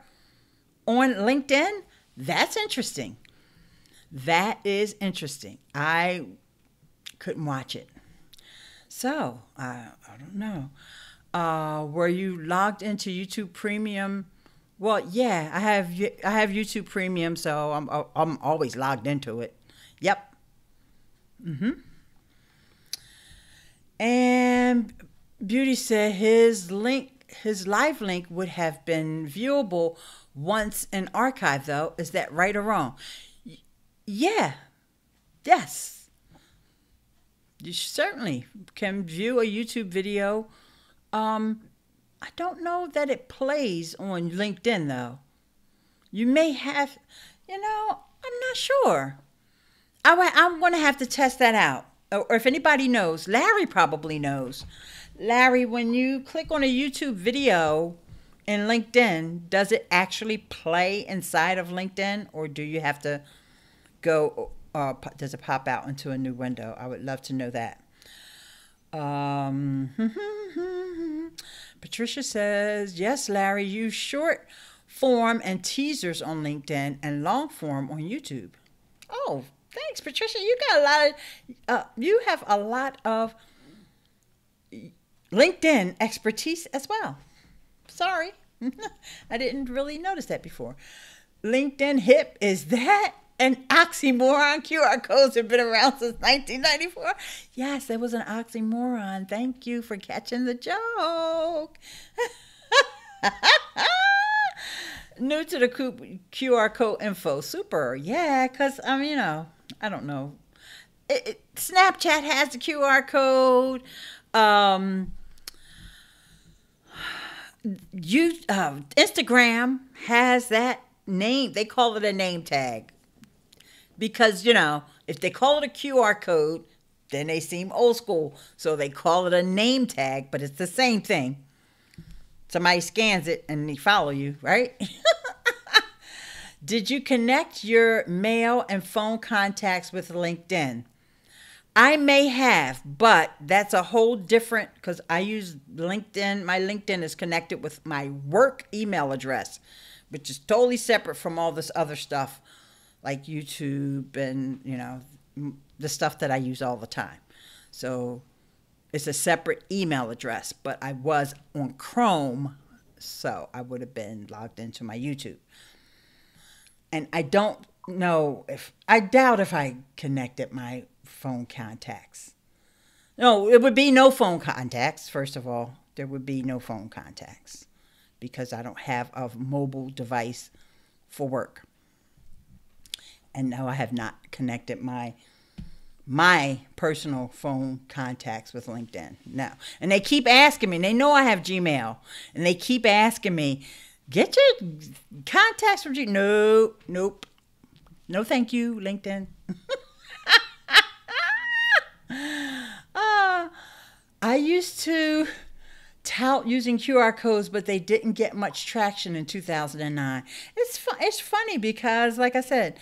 on LinkedIn? That's interesting. That is interesting. I couldn't watch it. So, I don't know. Were you logged into YouTube Premium? Well, yeah, I have YouTube Premium, so I'm always logged into it. Yep. And Beauty said his live link would have been viewable once in archive, though. Is that right or wrong? Yeah. Yes. You certainly can view a YouTube video. I don't know that it plays on LinkedIn, though. You may have, I'm not sure. I'm going to have to test that out. Or if anybody knows, Larry probably knows. Larry, when you click on a YouTube video in LinkedIn, does it actually play inside of LinkedIn, or do you have to go, does it pop out into a new window? I would love to know that. Patricia says, yes, Larry, use short form and teasers on LinkedIn and long form on YouTube. Oh, thanks, Patricia. You have a lot of LinkedIn expertise as well. Sorry. I didn't really notice that before. LinkedIn hip, is that an oxymoron? QR codes have been around since 1994. Yes, that was an oxymoron. Thank you for catching the joke. New to the QR code info. Super. Yeah, because, I don't know. Snapchat has the QR code. Instagram has that name. They call it a name tag. Because, if they call it a QR code, then they seem old school. So they call it a name tag, but it's the same thing. Somebody scans it and they follow you, right? Did you connect your mail and phone contacts with LinkedIn? I may have, but that's a whole different, because I use LinkedIn. My LinkedIn is connected with my work email address, which is totally separate from all this other stuff like YouTube and, the stuff that I use all the time. So It's a separate email address, but I was on Chrome, so I would have been logged into my YouTube. And I don't know I doubt if I connected my phone contacts. No, it would be no phone contacts, first of all. There would be no phone contacts because I don't have a mobile device for work. And no, I have not connected my personal phone contacts with LinkedIn. No. And they keep asking me, they know I have Gmail, and they keep asking me, get your contacts from Gmail. No, nope. No, thank you, LinkedIn. I used to tout using QR codes, but they didn't get much traction in 2009. It's funny because, like I said,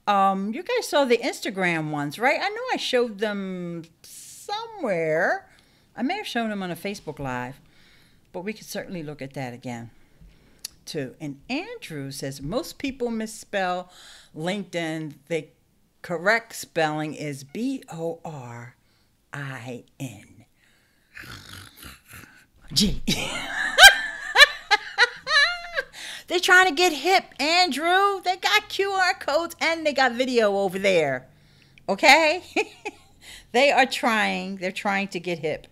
you guys saw the Instagram ones, right? I know I showed them somewhere. I may have shown them on a Facebook Live, but we could certainly look at that again, too. And Andrew says most people misspell LinkedIn. The correct spelling is BORIN. G. They're trying to get hip, Andrew. They got QR codes and they got video over there. Okay? They're trying to get hip.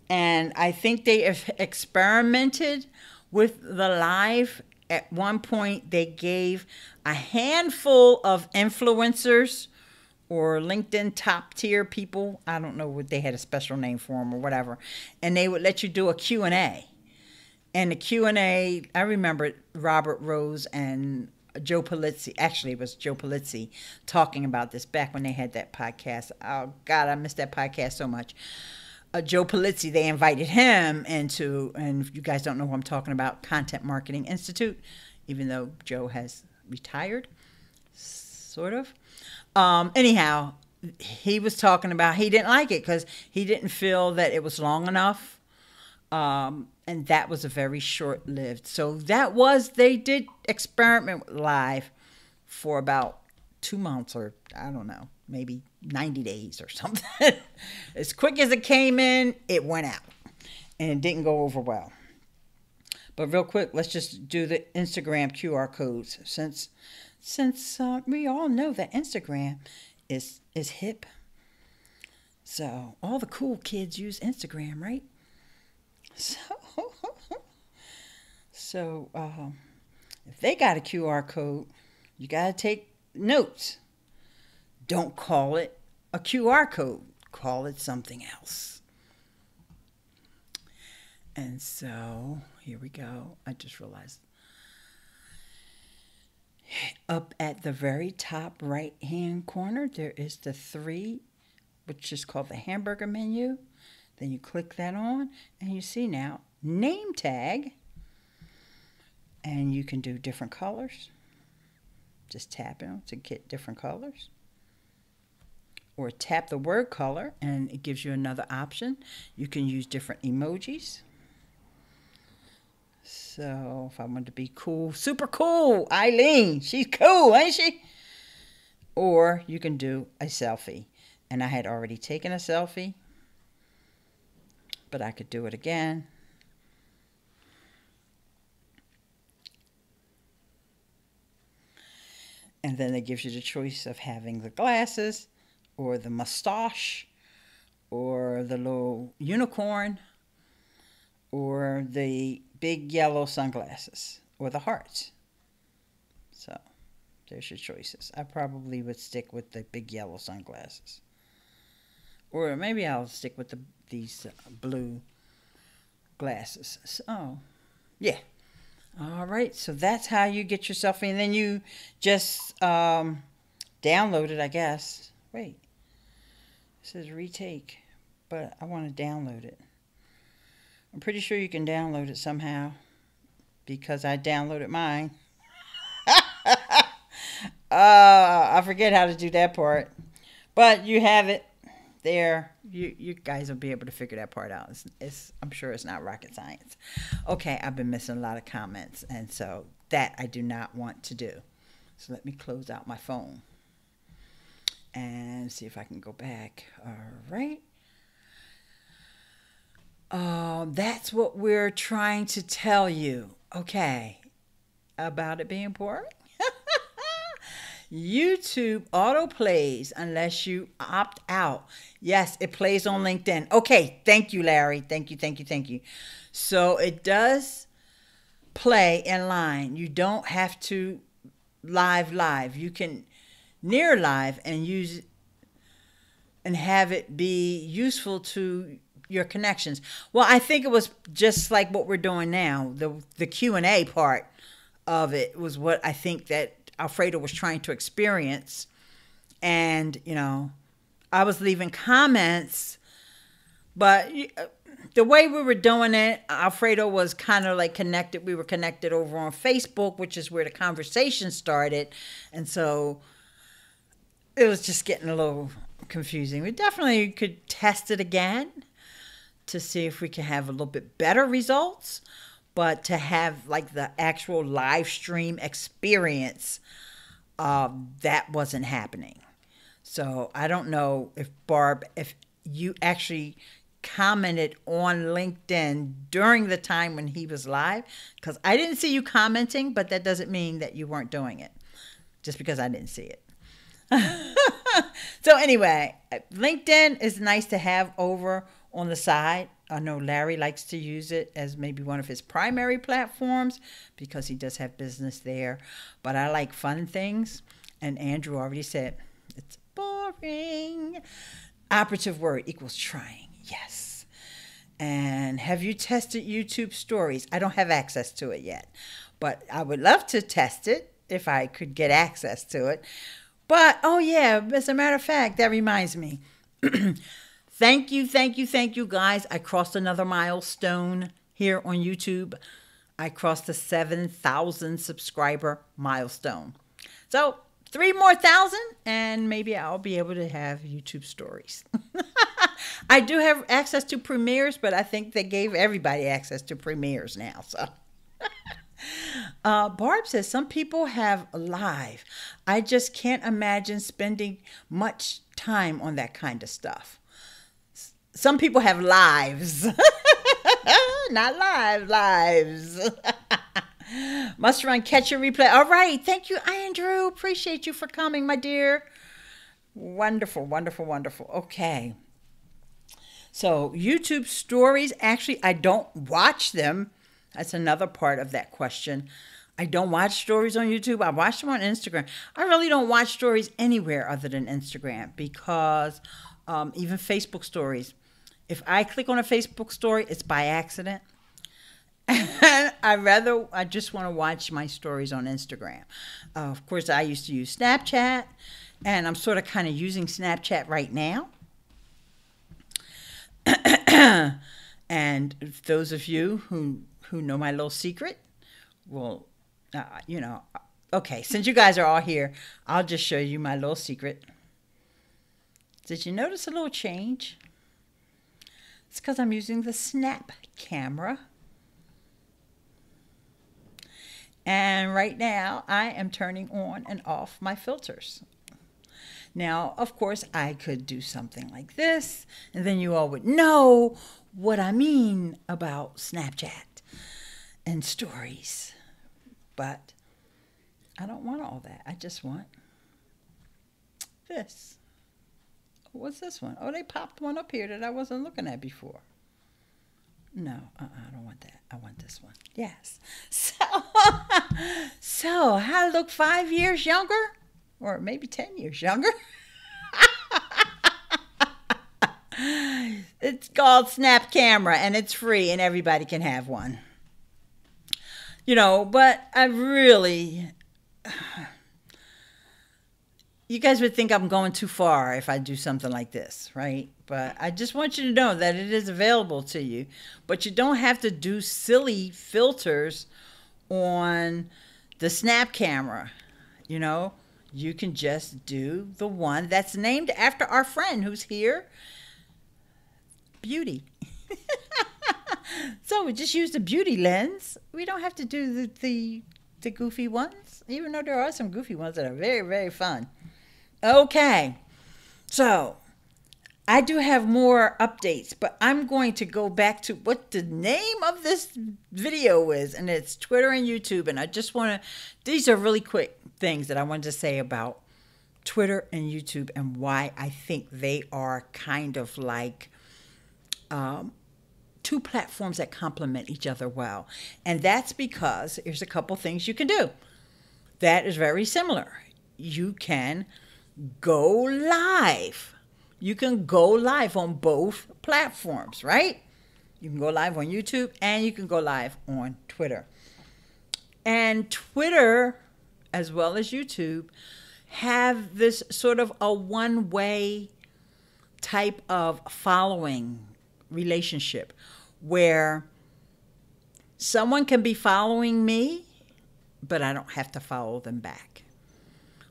And I think they have experimented with the live. At one point, they gave a handful of influencers or LinkedIn top tier people. I don't know what they had a special name for them or whatever. And they would let you do a Q&A. And the Q&A, I remember Robert Rose and Joe Polizzi. Actually, it was Joe Polizzi talking about this back when they had that podcast. Oh, God, I missed that podcast so much. Joe Polizzi, they invited him into, and if you guys don't know who I'm talking about, Content Marketing Institute, even though Joe has retired, sort of. Anyhow, he was talking about he didn't like it because he didn't feel that it was long enough. And that was a very short-lived. So they did experiment live for about 2 months or, I don't know, maybe 90 days or something. As quick as it came in, it went out. And it didn't go over well. But real quick, let's just do the Instagram QR codes. Since we all know that Instagram is hip. So all the cool kids use Instagram, right? So if they got a QR code, you got to take notes. Don't call it a QR code. Call it something else. And so here we go. I just realized. Up at the very top right-hand corner, there is the 3, which is called the hamburger menu. Then you click that on, and you see now name tag. And you can do different colors. Just tap it to get different colors. Or tap the word color, and it gives you another option. You can use different emojis. So if I want to be cool, super cool, Eileen, she's cool, ain't she? Or you can do a selfie. And I had already taken a selfie, but I could do it again. And then it gives you the choice of having the glasses or the mustache or the little unicorn or the big yellow sunglasses or the hearts. So there's your choices. I probably would stick with the big yellow sunglasses. Or maybe I'll stick with these blue glasses. So, yeah. All right, so that's how you get yourself in. And then you just download it, I guess. Wait, it says retake, but I want to download it. I'm pretty sure you can download it somehow because I downloaded mine. I forget how to do that part, but you have it there. You guys will be able to figure that part out. I'm sure it's not rocket science. Okay, I've been missing a lot of comments, and so that I do not want to do. So let me close out my phone and see if I can go back. All right. That's what we're trying to tell you. Okay. About it being boring? YouTube auto plays unless you opt out. Yes, it plays on LinkedIn. Okay, thank you, Larry. Thank you, thank you, thank you. So it does play in line. You don't have to live. You can near live and use and have it be useful to your connections. Well, I think it was just like what we're doing now. The Q&A part of it was what I think that Alfredo was trying to experience. And, I was leaving comments, but the way we were doing it, Alfredo was kind of like connected. We were connected over on Facebook, which is where the conversation started. And so it was just getting a little confusing. We definitely could test it again to see if we can have a little bit better results. But to have like the actual live stream experience, that wasn't happening. So I don't know if Barb, if you actually commented on LinkedIn during the time when he was live, because I didn't see you commenting, but that doesn't mean that you weren't doing it just because I didn't see it. So anyway, LinkedIn is nice to have over on the side. I know Larry likes to use it as maybe one of his primary platforms because he does have business there. But I like fun things. And Andrew already said, it's boring. Operative word equals trying. Yes. And have you tested YouTube stories? I don't have access to it yet. But I would love to test it if I could get access to it. But, oh yeah, as a matter of fact, that reminds me. Thank you, guys. I crossed another milestone here on YouTube. I crossed the 7,000 subscriber milestone. So 3 more thousand, and maybe I'll be able to have YouTube stories. I do have access to premieres, but I think they gave everybody access to premieres now. So. Barb says some people have live. I just can't imagine spending much time on that kind of stuff. Some people have lives. Not lives. Must run catch a replay. All right. Thank you, Andrew. Appreciate you for coming, my dear. Wonderful. Okay. So YouTube stories, actually, I don't watch them. That's another part of that question. I don't watch stories on YouTube. I watch them on Instagram. I really don't watch stories anywhere other than Instagram because even Facebook stories, if I click on a Facebook story, it's by accident. I just want to watch my stories on Instagram. Of course, I used to use Snapchat, and I'm sort of kind of using Snapchat right now. And those of you who know my little secret, well, okay, since you guys are all here, I'll just show you my little secret. Did you notice a little change? It's because I'm using the Snap camera. And right now, I am turning on and off my filters. Now, of course, I could do something like this, and then you all would know what I mean about Snapchat and stories. But I don't want all that. I just want this. What's this one? Oh, they popped one up here that I wasn't looking at before. No, I don't want that. I want this one. Yes. So how to look 5 years younger? Or maybe 10 years younger? It's called Snap Camera, and it's free, and everybody can have one. But I really... You guys would think I'm going too far if I do something like this, right? But I just want you to know that it is available to you. But you don't have to do silly filters on the Snap camera. You can just do the one that's named after our friend who's here, Beauty. So we just use the Beauty lens. We don't have to do the goofy ones, even though there are some goofy ones that are very, very fun. Okay, so I do have more updates, but I'm going to go back to what the name of this video is, and it's Twitter and YouTube. And I just want to, these are really quick things that I wanted to say about Twitter and YouTube and why I think they are kind of like two platforms that complement each other well. And that's because here's a couple things you can do that is very similar. You can go live. You can go live on both platforms, right? You can go live on YouTube and you can go live on Twitter. And Twitter, as well as YouTube, have this sort of a one-way type of following relationship where someone can be following me, but I don't have to follow them back.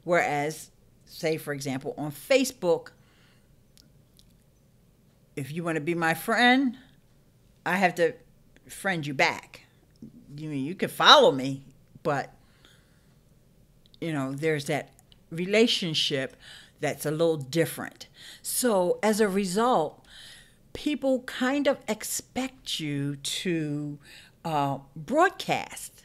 Whereas, say, for example, on Facebook, if you want to be my friend, I have to friend you back. You can follow me, but, there's that relationship that's a little different. So as a result, people kind of expect you to broadcast.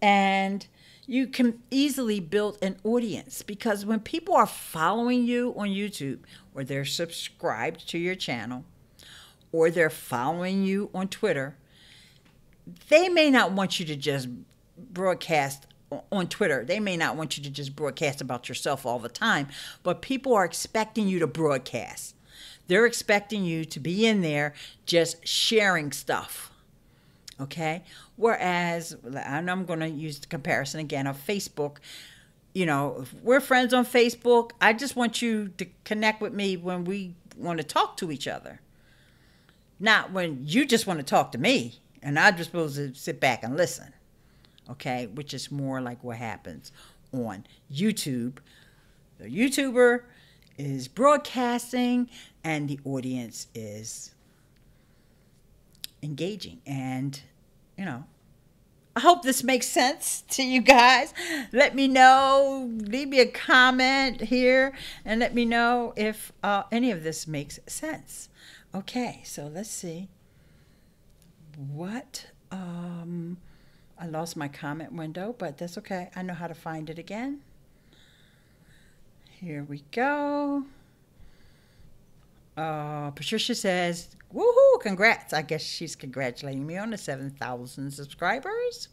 And you can easily build an audience because when people are following you on YouTube or they're subscribed to your channel or they're following you on Twitter, they may not want you to just broadcast on Twitter. They may not want you to just broadcast about yourself all the time, but people are expecting you to broadcast. They're expecting you to be in there just sharing stuff. Okay? Whereas, and I'm going to use the comparison again of Facebook. If we're friends on Facebook, I just want you to connect with me when we want to talk to each other. Not when you just want to talk to me and I'm just supposed to sit back and listen. Okay? Which is more like what happens on YouTube. The YouTuber is broadcasting and the audience is engaging. And I hope this makes sense to you guys. Let me know, leave me a comment here and let me know if any of this makes sense. Okay, so let's see what I lost my comment window, but that's okay. I know how to find it again. Here we go. Patricia says, woohoo, congrats. I guess she's congratulating me on the 7,000 subscribers.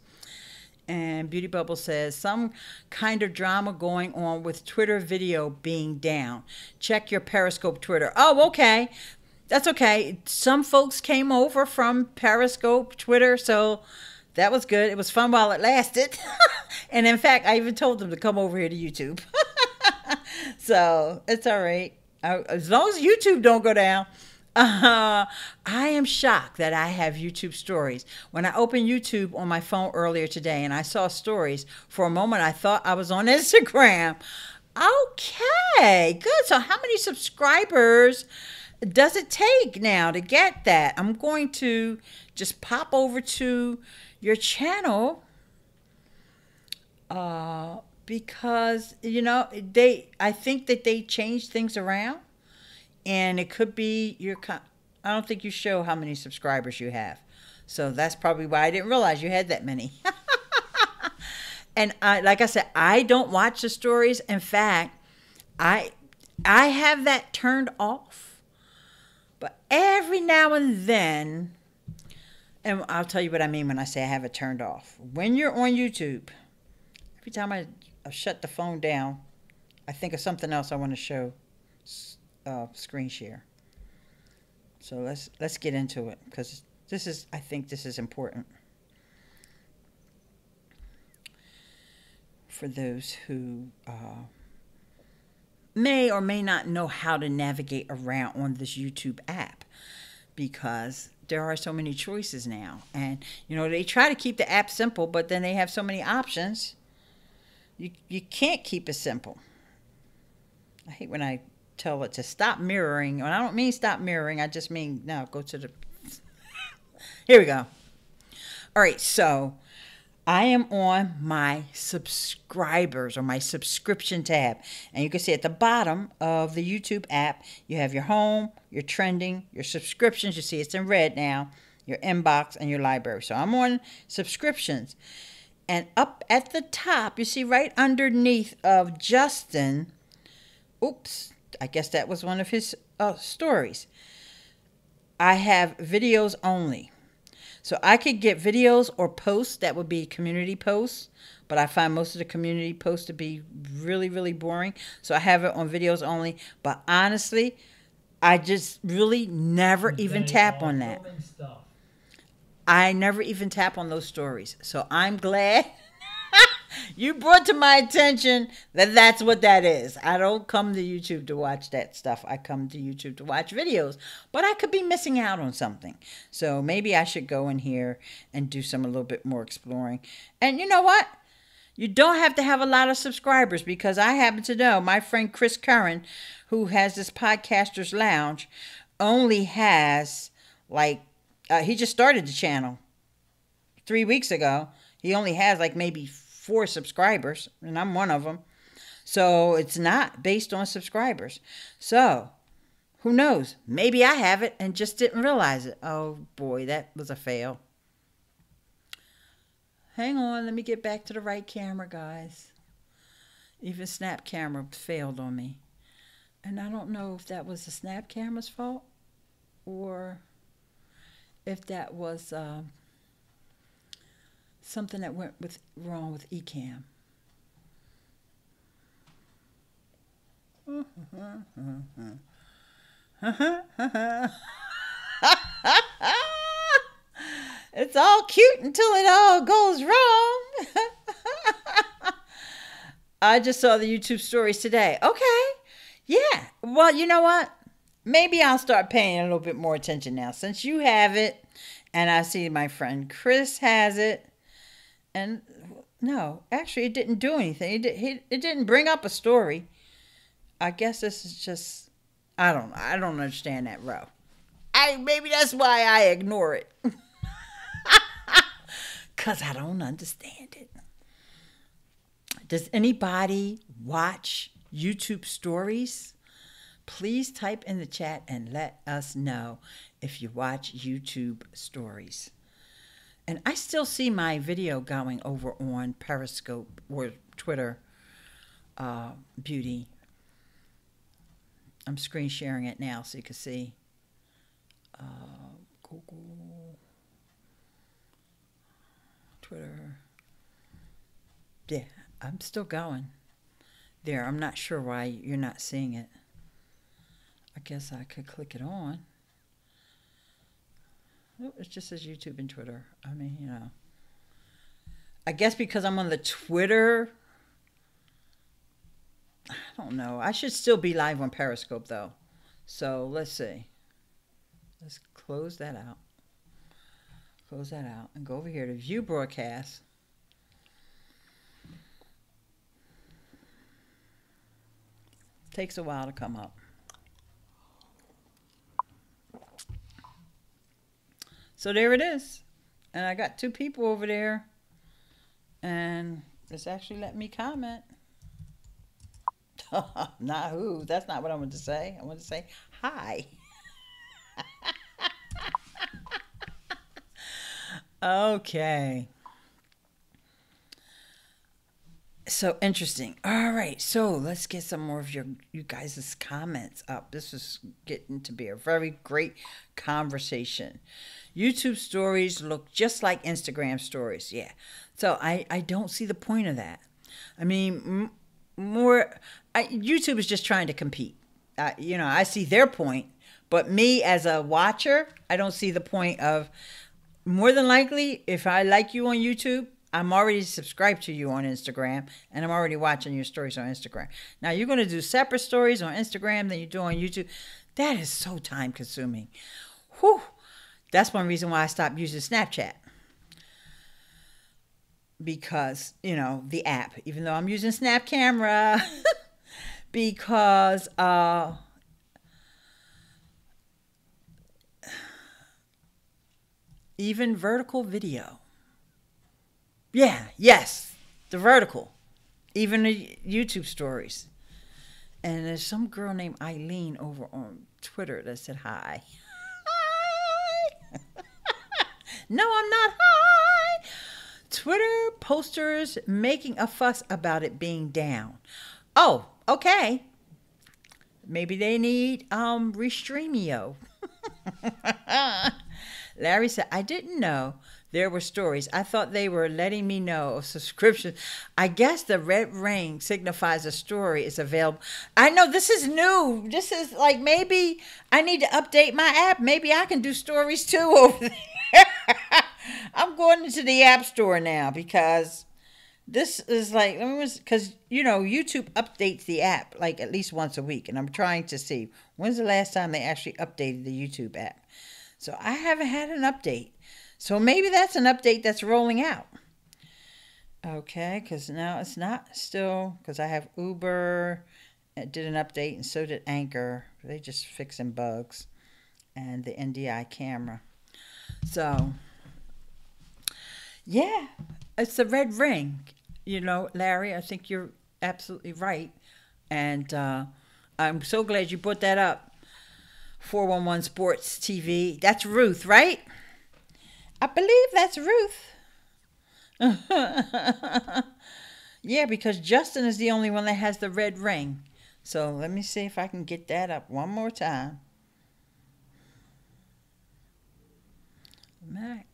And Beauty Bubble says, some kind of drama going on with Twitter video being down. Check your Periscope Twitter. Oh, okay. That's okay. Some folks came over from Periscope Twitter, so that was good. It was fun while it lasted. And in fact, I even told them to come over here to YouTube. So it's all right. As long as YouTube don't go down. I am shocked that I have YouTube stories. When I opened YouTube on my phone earlier today and I saw stories, for a moment I thought I was on Instagram. Okay, good. So how many subscribers does it take now to get that? I'm going to just pop over to your channel because, I think that they changed things around. And it could be I don't think you show how many subscribers you have. So that's probably why I didn't realize you had that many. And like I said, I don't watch the stories. In fact, I have that turned off. But every now and then, and I'll tell you what I mean when I say I have it turned off. When you're on YouTube, every time I shut the phone down, I think of something else I want to show. Screen share. So let's get into it because I think this is important for those who may or may not know how to navigate around on this YouTube app, because there are so many choices now, and they try to keep the app simple, but then they have so many options. You can't keep it simple. I hate when I tell it to stop mirroring. And I don't mean stop mirroring. I just mean, no, go to the... Here we go. All right, so I am on my subscribers or my subscription tab. And you can see at the bottom of the YouTube app, you have your home, your trending, your subscriptions. You see it's in red now, your inbox, and your library. So I'm on subscriptions. And up at the top, you see right underneath of Justin, oops, I guess that was one of his stories. I have videos only. So I could get videos or posts that would be community posts, but I find most of the community posts to be really, really boring. So I have it on videos only. But honestly, I just really never even tap on that. I never even tap on those stories. So I'm glad you brought to my attention that that's what that is. I don't come to YouTube to watch that stuff. I come to YouTube to watch videos. But I could be missing out on something. So maybe I should go in here and do a little bit more exploring. And you know what? You don't have to have a lot of subscribers, because I happen to know my friend Chris Curran, who has this Podcasters Lounge, only has he just started the channel 3 weeks ago. He only has maybe 4 subscribers, and I'm one of them. So it's not based on subscribers. So who knows? Maybe I have it and just didn't realize it. Oh boy, that was a fail. Hang on, let me get back to the right camera, guys. Even Snap Camera failed on me. And I don't know if that was the Snap Camera's fault or if that was something that went wrong with Ecamm. It's all cute until it all goes wrong. I just saw the YouTube stories today. Okay. Yeah. Well, you know what? Maybe I'll start paying a little bit more attention now, since you have it and I see my friend Chris has it. And no, actually it didn't do anything. It didn't bring up a story. I guess this is just, I don't understand that row. Maybe that's why I ignore it. Because I don't understand it. Does anybody watch YouTube stories? Please type in the chat and let us know if you watch YouTube stories. And I still see my video going over on Periscope or Twitter Beauty. I'm screen sharing it now so you can see. Google, Twitter. Yeah, I'm still going. There, I'm not sure why you're not seeing it. I guess I could click it on. Oh, it just says YouTube and Twitter. I mean, you know. I guess because I'm on the Twitter. I don't know. I should still be live on Periscope, though. So, let's see. Let's close that out. Close that out. And go over here to View Broadcast. Takes a while to come up. So there it is. And I got 2 people over there. And it's actually letting me comment. Not who. That's not what I wanted to say. I wanted to say hi. Okay. So interesting. All right. So let's get some more of you guys' comments up. This is getting to be a very great conversation. YouTube stories look just like Instagram stories. Yeah. So I don't see the point of that. I mean, YouTube is just trying to compete. You know, I see their point, but me as a watcher, I don't see the point of, more than likely, if I like you on YouTube, I'm already subscribed to you on Instagram, and I'm already watching your stories on Instagram. Now, you're going to do separate stories on Instagram than you do on YouTube. That is so time consuming. Whew. That's one reason why I stopped using Snapchat. Because, you know, the app, even though I'm using Snap Camera, because even vertical video. Yeah, yes, the vertical, even the YouTube stories. And there's some girl named Eileen over on Twitter that said hi. Hi. No, I'm not high. Twitter posters making a fuss about it being down. Oh, okay. Maybe they need Restreamio. Larry said, I didn't know there were stories. I thought they were letting me know of subscriptions. I guess the red ring signifies a story is available. I know this is new. This is like, maybe I need to update my app. Maybe I can do stories too over there. I'm going into the App Store now because this is like, because, you know, YouTube updates the app like at least once a week. And I'm trying to see when's the last time they actually updated the YouTube app. So I haven't had an update. So maybe that's an update that's rolling out. Okay, because now it's not still, because I have Uber. It did an update, and so did Anchor. They just fixing bugs. And the NDI camera. So, yeah, it's the red ring. You know, Larry, I think you're absolutely right. And I'm so glad you brought that up. 411 Sports TV. That's Ruth, right? I believe that's Ruth. Yeah, because Justin is the only one that has the red ring. So let me see if I can get that up one more time. Mac.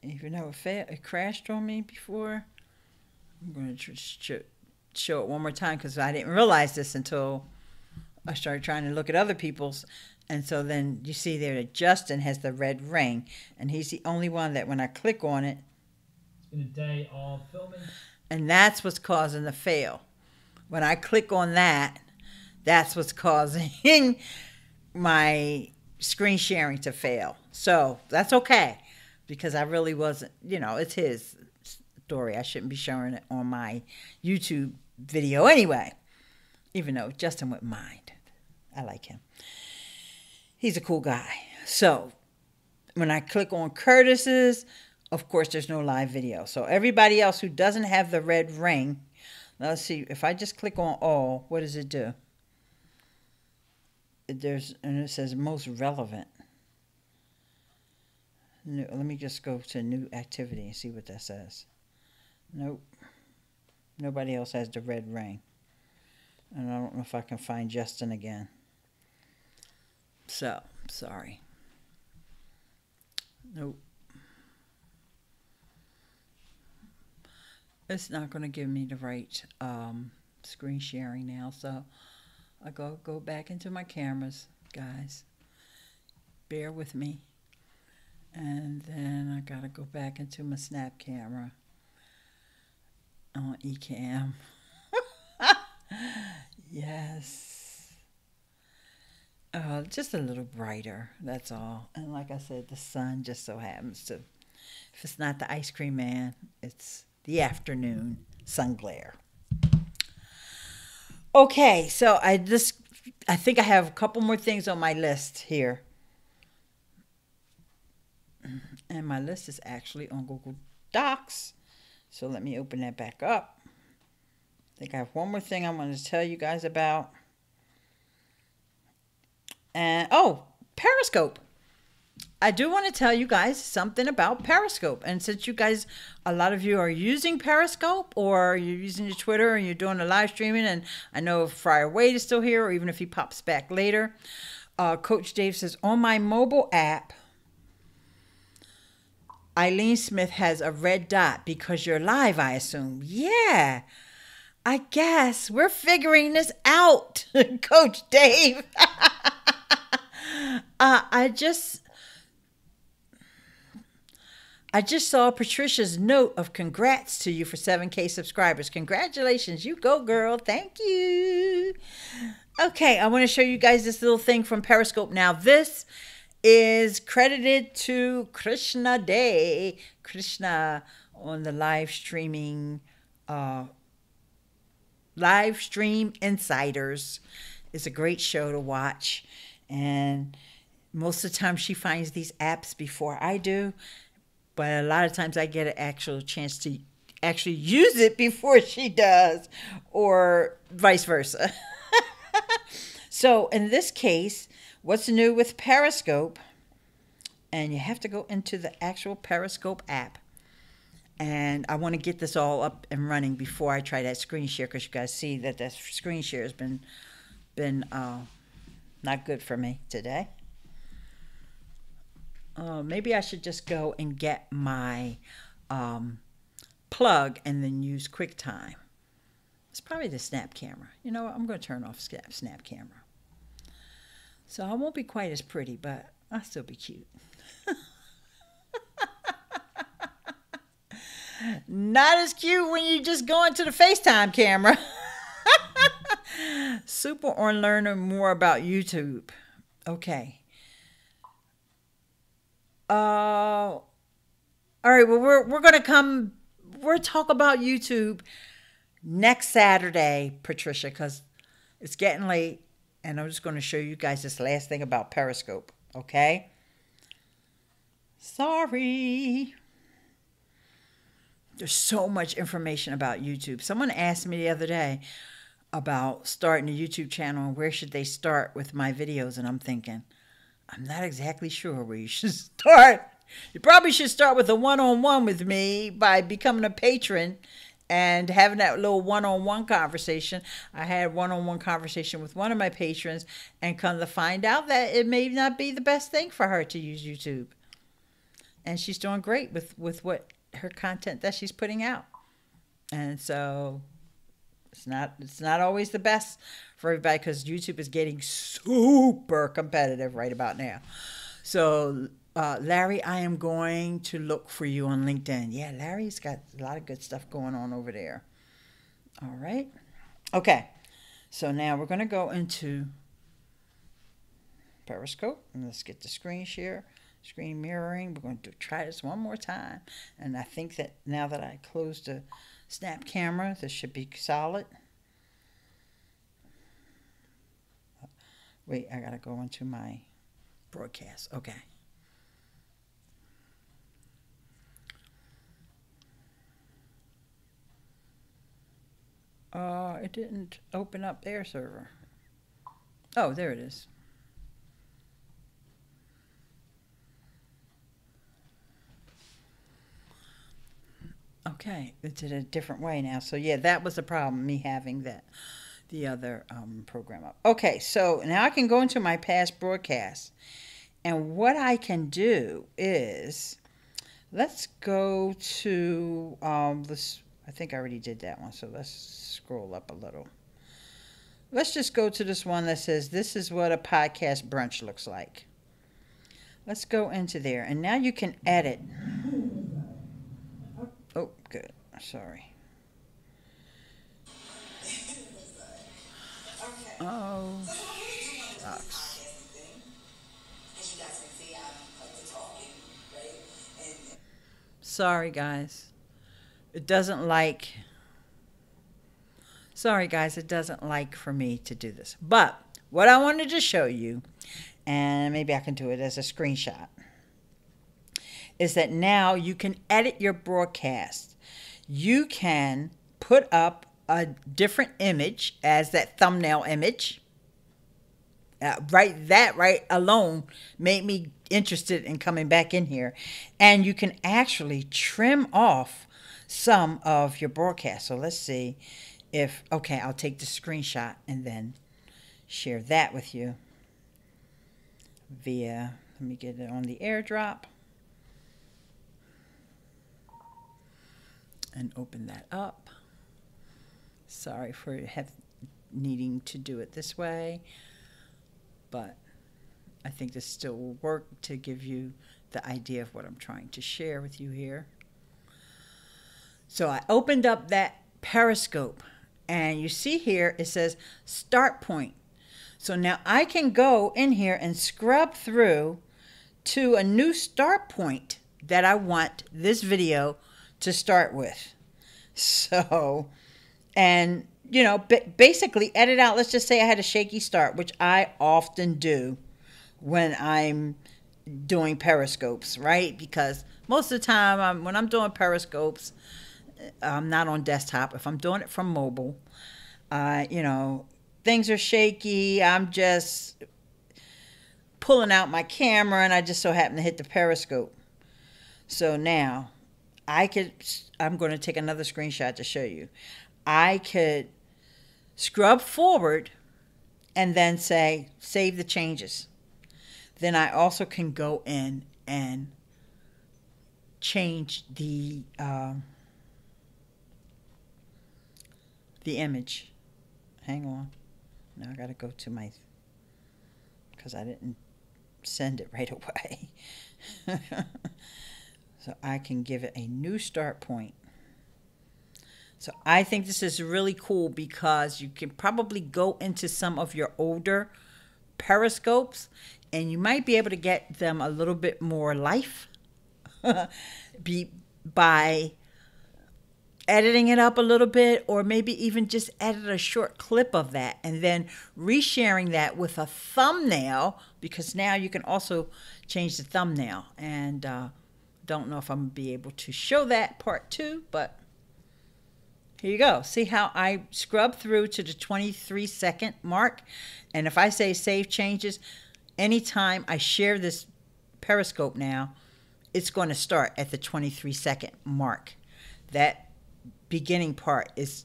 Even though it crashed on me before, I'm going to show it one more time because I didn't realize this until I started trying to look at other people's. And so then you see there that Justin has the red ring, and he's the only one that when I click on it, it's been a day of filming, and that's what's causing the fail. When I click on that, that's what's causing my screen sharing to fail. So that's okay, because I really wasn't, you know, it's his story. I shouldn't be showing it on my YouTube video anyway, even though Justin wouldn't mind. I like him. He's a cool guy. So when I click on Curtis's, of course, there's no live video. So everybody else who doesn't have the red ring, let's see, if I just click on all, what does it do? And it says most relevant. Let me just go to new activity and see what that says. Nope. Nobody else has the red ring. And I don't know if I can find Justin again. So, sorry. Nope. It's not going to give me the right screen sharing now. So, I go back into my cameras, guys. Bear with me. And then I got to go back into my snap camera on eCam. Yes. Just a little brighter, that's all. And like I said, the sun just so happens to, if it's not the ice cream man, it's the afternoon sun glare. Okay, so I think I have a couple more things on my list here. And my list is actually on Google Docs. So let me open that back up. I think I have one more thing I want to tell you guys about. And, oh, Periscope. I do want to tell you guys something about Periscope. And since you guys, a lot of you are using Periscope, or you're using your Twitter and you're doing the live streaming, and I know if Friar Wade is still here, or even if he pops back later, Coach Dave says, on my mobile app, Eileen Smith has a red dot because you're live, I assume. Yeah, I guess we're figuring this out, Coach Dave. I just saw Patricia's note of congrats to you for 7K subscribers. Congratulations. You go, girl. Thank you. Okay, I want to show you guys this little thing from Periscope. Now, this is credited to Krishna Day. Krishna on the live streaming, Live Stream Insiders. It's a great show to watch. And most of the time she finds these apps before I do. but a lot of times I get an actual chance to actually use it before she does, or vice versa. So in this case, what's new with Periscope? And you have to go into the actual Periscope app. And I want to get this all up and running before I try that screen share, because you guys see that that screen share has been not good for me today. Maybe I should just go and get my plug and then use QuickTime. It's probably the Snap camera. You know what? I'm going to turn off Snap camera. So I won't be quite as pretty, but I'll still be cute. Not as cute when you just go into the FaceTime camera. Super on learning more about YouTube. Okay. All right. Well, we're talk about YouTube next Saturday, Patricia, because it's getting late, and I'm just going to show you guys this last thing about Periscope. Okay. Sorry. There's so much information about YouTube. Someone asked me the other day about starting a YouTube channel and where should they start with my videos. And I'm thinking, I'm not exactly sure where you should start. You probably should start with a one-on-one with me by becoming a patron and having that little one-on-one conversation. I had one-on-one conversation with one of my patrons and come to find out that it may not be the best thing for her to use YouTube. And she's doing great with what her content that she's putting out. And so it's not always the best for everybody, because YouTube is getting super competitive right about now. So Larry, I am going to look for you on LinkedIn. Yeah, Larry's got a lot of good stuff going on over there. All right. Okay. So now we're going to go into Periscope, and let's get the screen share. Screen mirroring. We're going to try this one more time. And I think that now that I closed the Snap camera, this should be solid. Wait, I got to go into my broadcast. Okay. It didn't open up their server. Oh, there it is. Okay, it's in a different way now. So yeah, that was the problem, me having the other program up. Okay, so now I can go into my past broadcasts, and what I can do is, let's go to this. I think I already did that one, so let's scroll up a little. Let's just go to this one that says, "This is what a podcast brunch looks like." Let's go into there, and now you can edit. Oh, good. Sorry. Oh, sucks. Sorry, guys. It doesn't like... Sorry, guys. It doesn't like for me to do this. But what I wanted to show you, and maybe I can do it as a screenshot, is that now you can edit your broadcast. You can put up a different image as that thumbnail image. Right alone made me interested in coming back in here. And you can actually trim off some of your broadcast. So let's see if, okay, I'll take the screenshot and then share that with you via, let me get it on the AirDrop. And open that up. Sorry for needing to do it this way, but I think this still will work to give you the idea of what I'm trying to share with you here. So I opened up that Periscope, and you see here it says start point. So now I can go in here and scrub through to a new start point that I want this video to start with. So, and you know, basically edit out. Let's just say I had a shaky start, which I often do when I'm doing Periscopes, right? Because most of the time when I'm doing Periscopes, I'm not on desktop. If I'm doing it from mobile, you know, things are shaky. I'm just pulling out my camera and I just so happen to hit the Periscope. So now I'm going to take another screenshot to show you. I could scrub forward and then say, save the changes. Then I also can go in and change the image. Hang on. Now I got to go to my, because I didn't send it right away. So I can give it a new start point. So I think this is really cool because you can probably go into some of your older Periscopes and you might be able to get them a little bit more life by editing it up a little bit, or maybe even just edit a short clip of that and then resharing that with a thumbnail, because now you can also change the thumbnail. And don't know if I'm going to be able to show that part 2, but here you go. See how I scrub through to the 23-second mark? And if I say save changes, anytime I share this Periscope now, it's going to start at the 23-second mark. That beginning part is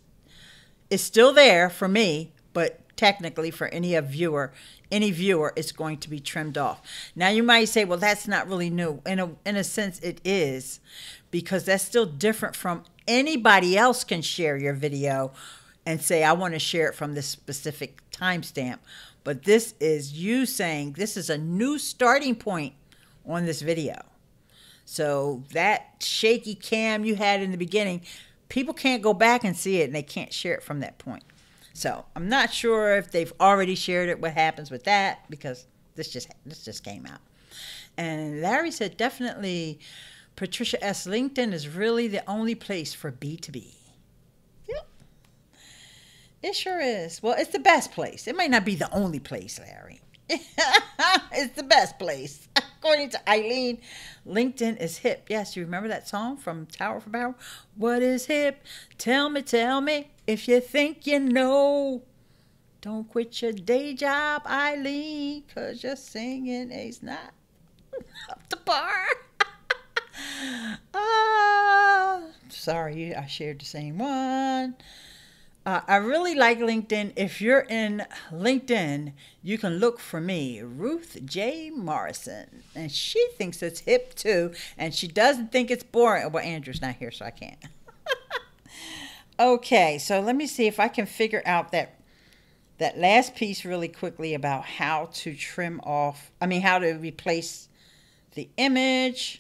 still there for me, but technically for any viewer, it's going to be trimmed off. Now you might say, well, that's not really new. In a sense, it is, because that's still different from anybody else can share your video and say, I want to share it from this specific timestamp. But this is you saying this is a new starting point on this video. So that shaky cam you had in the beginning, people can't go back and see it, and they can't share it from that point. So I'm not sure if they've already shared it, what happens with that, because this just came out. And Larry said, definitely, Patricia S., LinkedIn is really the only place for B2B. Yep. It sure is. Well, it's the best place. It might not be the only place, Larry. It's the best place. According to Eileen, LinkedIn is hip. Yes, you remember that song from Tower for Power? What is hip? Tell me, if you think you know. Don't quit your day job, Eileen, because your singing is not up to par. Sorry, I shared the same one. I really like LinkedIn. If you're in LinkedIn, you can look for me, Ruth J. Morrison. And she thinks it's hip too. And she doesn't think it's boring. Well, Andrew's not here, so I can't. Okay, so let me see if I can figure out that last piece really quickly about how to how to replace the image.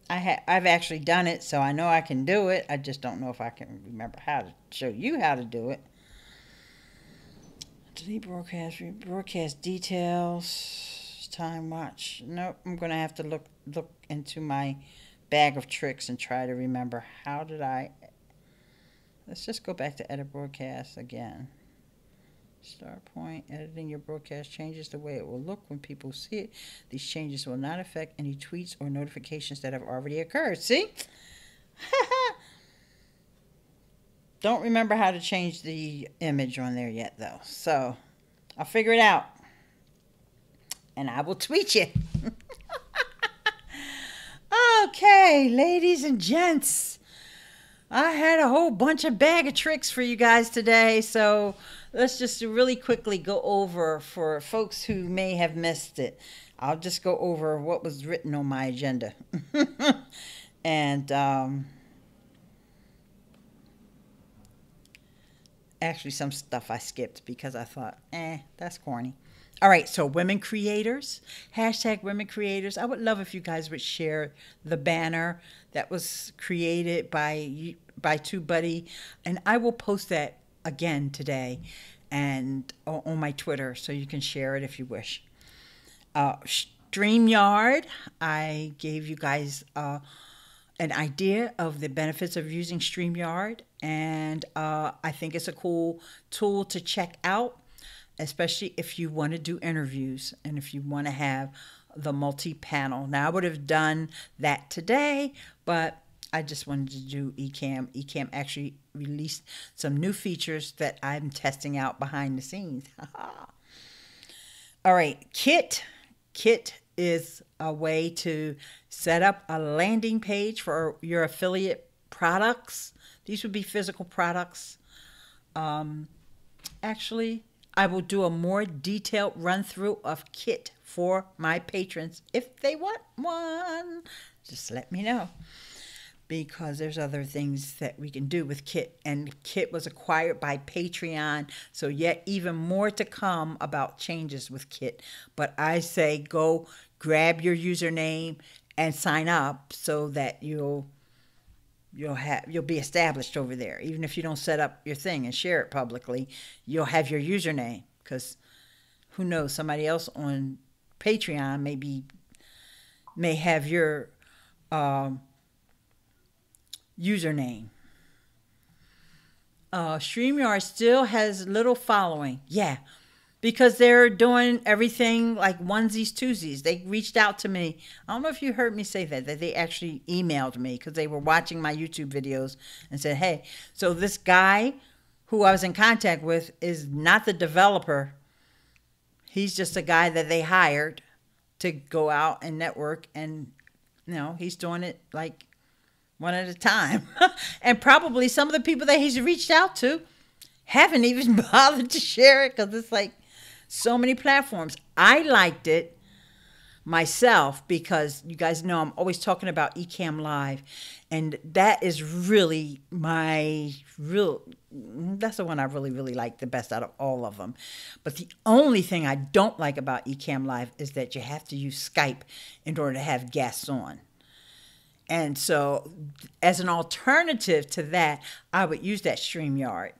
I've actually done it, so I know I can do it. I just don't know if I can remember how to show you how to do it. Delete broadcast details, time watch. Nope, I'm going to have to look into my bag of tricks and try to remember how did I. Let's just go back to edit broadcast again. Start point, editing your broadcast changes the way it will look when people see it. These changes will not affect any tweets or notifications that have already occurred. See? Don't remember how to change the image on there yet, though. So I'll figure it out. And I will tweet you. Okay, ladies and gents. I had a whole bunch of bag of tricks for you guys today, so let's just really quickly go over for folks who may have missed it. I'll just go over what was written on my agenda. And actually some stuff I skipped because I thought, that's corny. All right, so women creators, hashtag women creators. I would love if you guys would share the banner that was created by TubeBuddy, and I will post that again today and on my Twitter, so you can share it if you wish. StreamYard, I gave you guys an idea of the benefits of using StreamYard, and I think it's a cool tool to check out, especially if you want to do interviews and if you want to have the multi-panel. Now I would have done that today, but I just wanted to do Ecamm. Ecamm actually released some new features that I'm testing out behind the scenes. All right, Kit. Kit is a way to set up a landing page for your affiliate products. These would be physical products. Actually, I will do a more detailed run through of Kit for my patrons if they want one. Just let me know, because there's other things that we can do with Kit. And Kit was acquired by Patreon, so yet even more to come about changes with Kit. But I say go grab your username and sign up so that you'll be established over there. Even if you don't set up your thing and share it publicly, you'll have your username, because who knows, somebody else on Patreon may have your username. StreamYard still has little following. Yeah, because they're doing everything like onesies, twosies. They reached out to me. I don't know if you heard me say that they actually emailed me because they were watching my YouTube videos and said, hey, so this guy who I was in contact with is not the developer. He's just a guy that they hired to go out and network, and he's doing it like one at a time. And probably some of the people that he's reached out to haven't even bothered to share it, because it's like so many platforms. I liked it myself because you guys know I'm always talking about Ecamm Live, and that is really that's the one I really like the best out of all of them. But the only thing I don't like about Ecamm Live is that you have to use Skype in order to have guests on. And so as an alternative to that, I would use that StreamYard.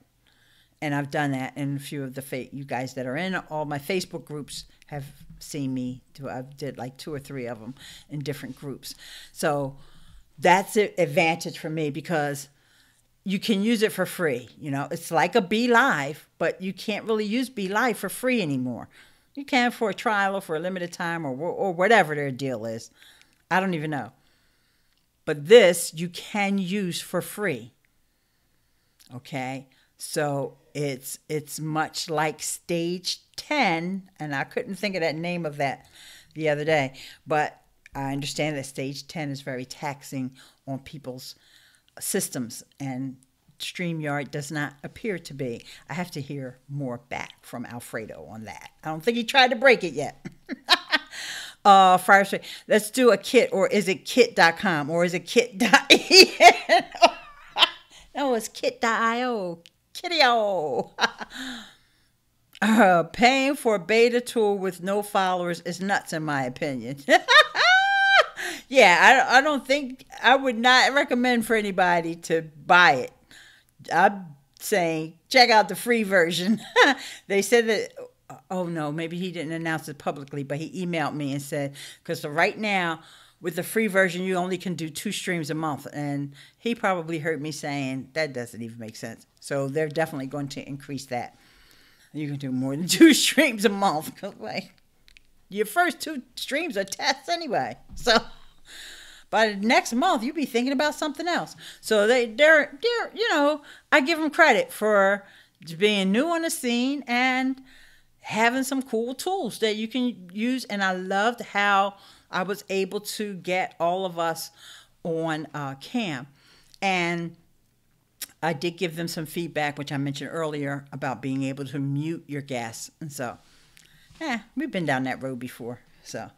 And I've done that, and a few of you guys that are in all my Facebook groups have seen me do. I did like 2 or 3 of them in different groups. So that's an advantage for me, because you can use it for free. It's like a Be Live, but you can't really use Be Live for free anymore. You can for a trial or for a limited time or whatever their deal is. I don't even know. But this you can use for free. Okay? So it's much like Stage 10, and I couldn't think of that name of that the other day, but I understand that Stage 10 is very taxing on people's systems, and StreamYard does not appear to be. I have to hear more back from Alfredo on that. I don't think he tried to break it yet. Firestream, let's do a Kit, or is it kit.com, or is it kit.en? No, it's kit.io. Kitty-o. Paying for a beta tool with no followers is nuts, in my opinion. Yeah, I don't think, I would not recommend for anybody to buy it. I'm saying check out the free version. They said that, oh no, maybe he didn't announce it publicly, but he emailed me and said, because right now, with the free version, you only can do 2 streams a month. And he probably heard me saying, that doesn't even make sense. So they're definitely going to increase that. You can do more than 2 streams a month. Because, like, your first 2 streams are tests anyway. So by the next month, you'll be thinking about something else. So they're I give them credit for being new on the scene and having some cool tools that you can use. And I loved how I was able to get all of us on cam. And I did give them some feedback, which I mentioned earlier, about being able to mute your guests. And so, we've been down that road before. So,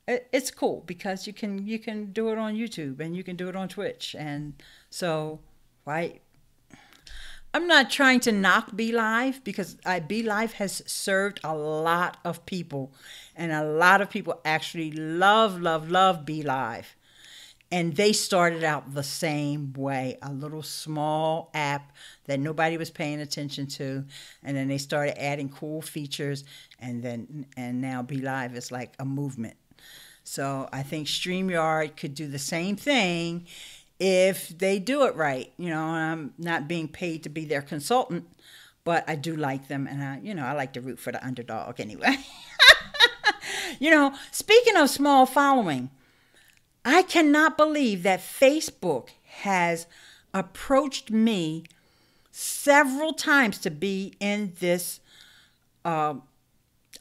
it's cool because you can do it on YouTube and you can do it on Twitch. And so, right, I'm not trying to knock Be Live, because Be Live has served a lot of people, and a lot of people actually love Be Live. And they started out the same way, a little small app that nobody was paying attention to, and then they started adding cool features, and now Be Live is like a movement. So I think StreamYard could do the same thing if they do it right. I'm not being paid to be their consultant, but I do like them, and I like to root for the underdog anyway. You know, speaking of small following, I cannot believe that Facebook has approached me several times to be in this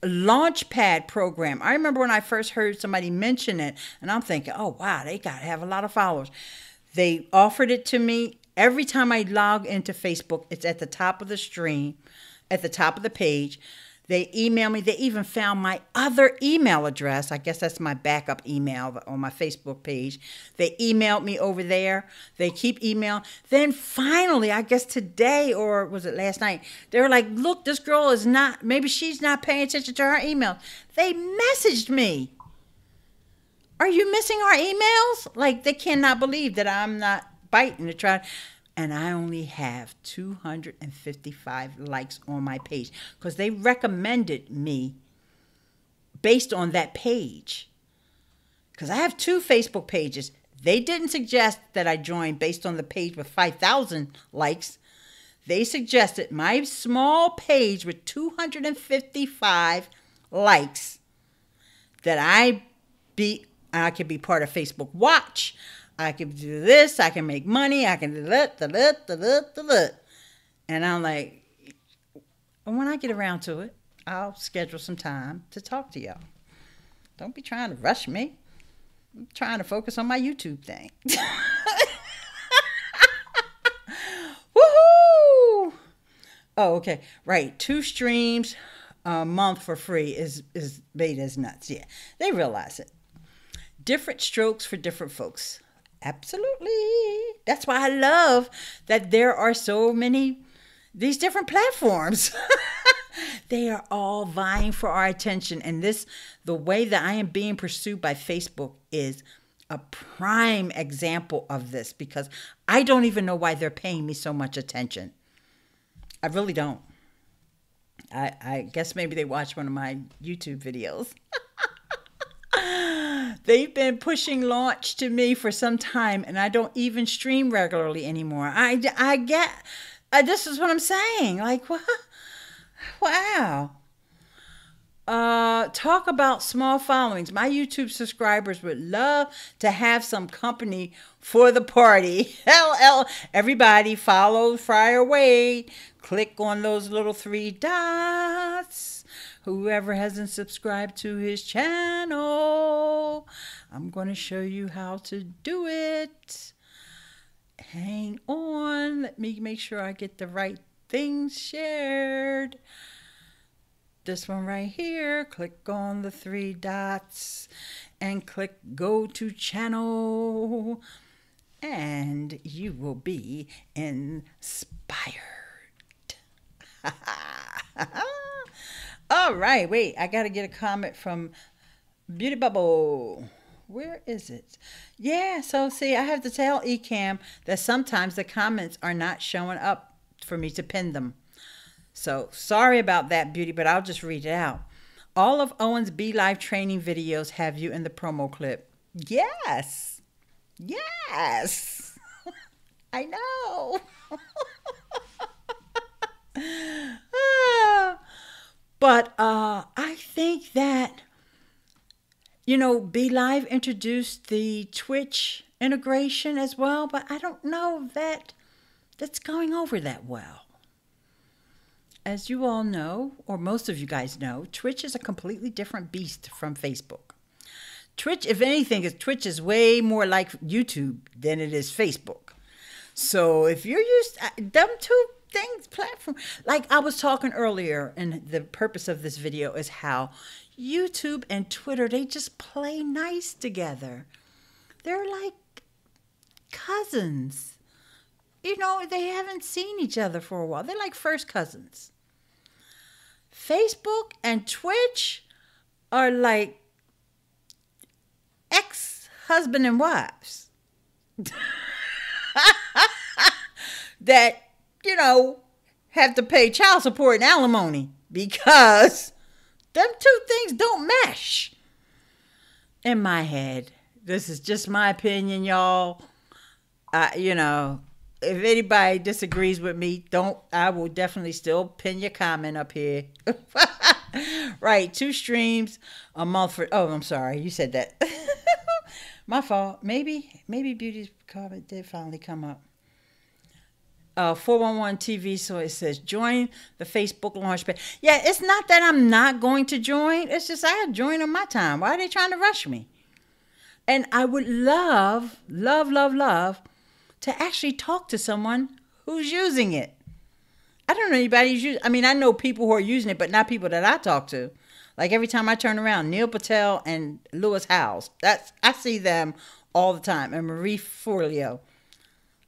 Launchpad program. I remember when I first heard somebody mention it, and I'm thinking, oh, wow, they got to have a lot of followers. They offered it to me. Every time I log into Facebook, it's at the top of the stream, at the top of the page. They email me. They even found my other email address. I guess that's my backup email on my Facebook page. They emailed me over there. They keep emailing. Then finally, I guess today, or was it last night, they were like, look, this girl is not, maybe she's not paying attention to her emails. They messaged me. Are you missing our emails? Like, they cannot believe that I'm not biting to try. And I only have 255 likes on my page because they recommended me based on that page. Because I have 2 Facebook pages. They didn't suggest that I join based on the page with 5,000 likes. They suggested my small page with 255 likes that I could be part of Facebook Watch. I can do this. I can make money. I can do that. And I'm like, when I get around to it, I'll schedule some time to talk to y'all. Don't be trying to rush me. I'm trying to focus on my YouTube thing. Woohoo! Oh, okay. Right. 2 streams a month for free is made as nuts. Yeah, they realize it. Different strokes for different folks. Absolutely. That's why I love that there are so many, these different platforms. They are all vying for our attention. And the way that I am being pursued by Facebook is a prime example of this, because I don't even know why they're paying me so much attention. I really don't. I guess maybe they watch one of my YouTube videos. They've been pushing launch to me for some time, and I don't even stream regularly anymore. I get, this is what I'm saying. Like, what? Wow. Talk about small followings. My YouTube subscribers would love to have some company for the party. Everybody follow Friar Wade. Click on those little 3 dots. Whoever hasn't subscribed to his channel, I'm going to show you how to do it. Hang on. Let me make sure I get the right things shared. This one right here. Click on the 3 dots and click go to channel. And you will be inspired. All right, wait, I got to get a comment from Beauty Bubble. Where is it? Yeah, so see, I have to tell Ecamm that sometimes the comments are not showing up for me to pin them. So sorry about that, Beauty, but I'll just read it out. All of Owen's Be Live training videos have you in the promo clip. Yes. Yes. I know. But I think that, you know, Be Live introduced the Twitch integration as well, but I don't know that that's going over that well. As you all know, or most of you guys know, Twitch is a completely different beast from Facebook. Twitch, if anything, Twitch is way more like YouTube than it is Facebook. So if you're used to them 2 things, platform, like I was talking earlier, and the purpose of this video is how YouTube and Twitter, they just play nice together. They're like cousins. You know, they haven't seen each other for a while. They're like first cousins. Facebook and Twitch are like ex-husband and wives. That, you know, have to pay child support and alimony because them 2 things don't mesh. In my head, this is just my opinion, y'all. You know, if anybody disagrees with me, I will definitely still pin your comment up here. Right, 2 streams a month for. Oh, I'm sorry, you said that. My fault. Maybe Beauty's comment did finally come up. 411 TV, so it says join the Facebook Launchpad. Yeah, it's not that I'm not going to join. It's just I join on my time. Why are they trying to rush me? And I would love to actually talk to someone who's using it. I don't know anybody who's using. I mean, I know people who are using it, but not people that I talk to. Like every time I turn around, Neil Patel and Lewis Howes. I see them all the time. And Marie Forleo.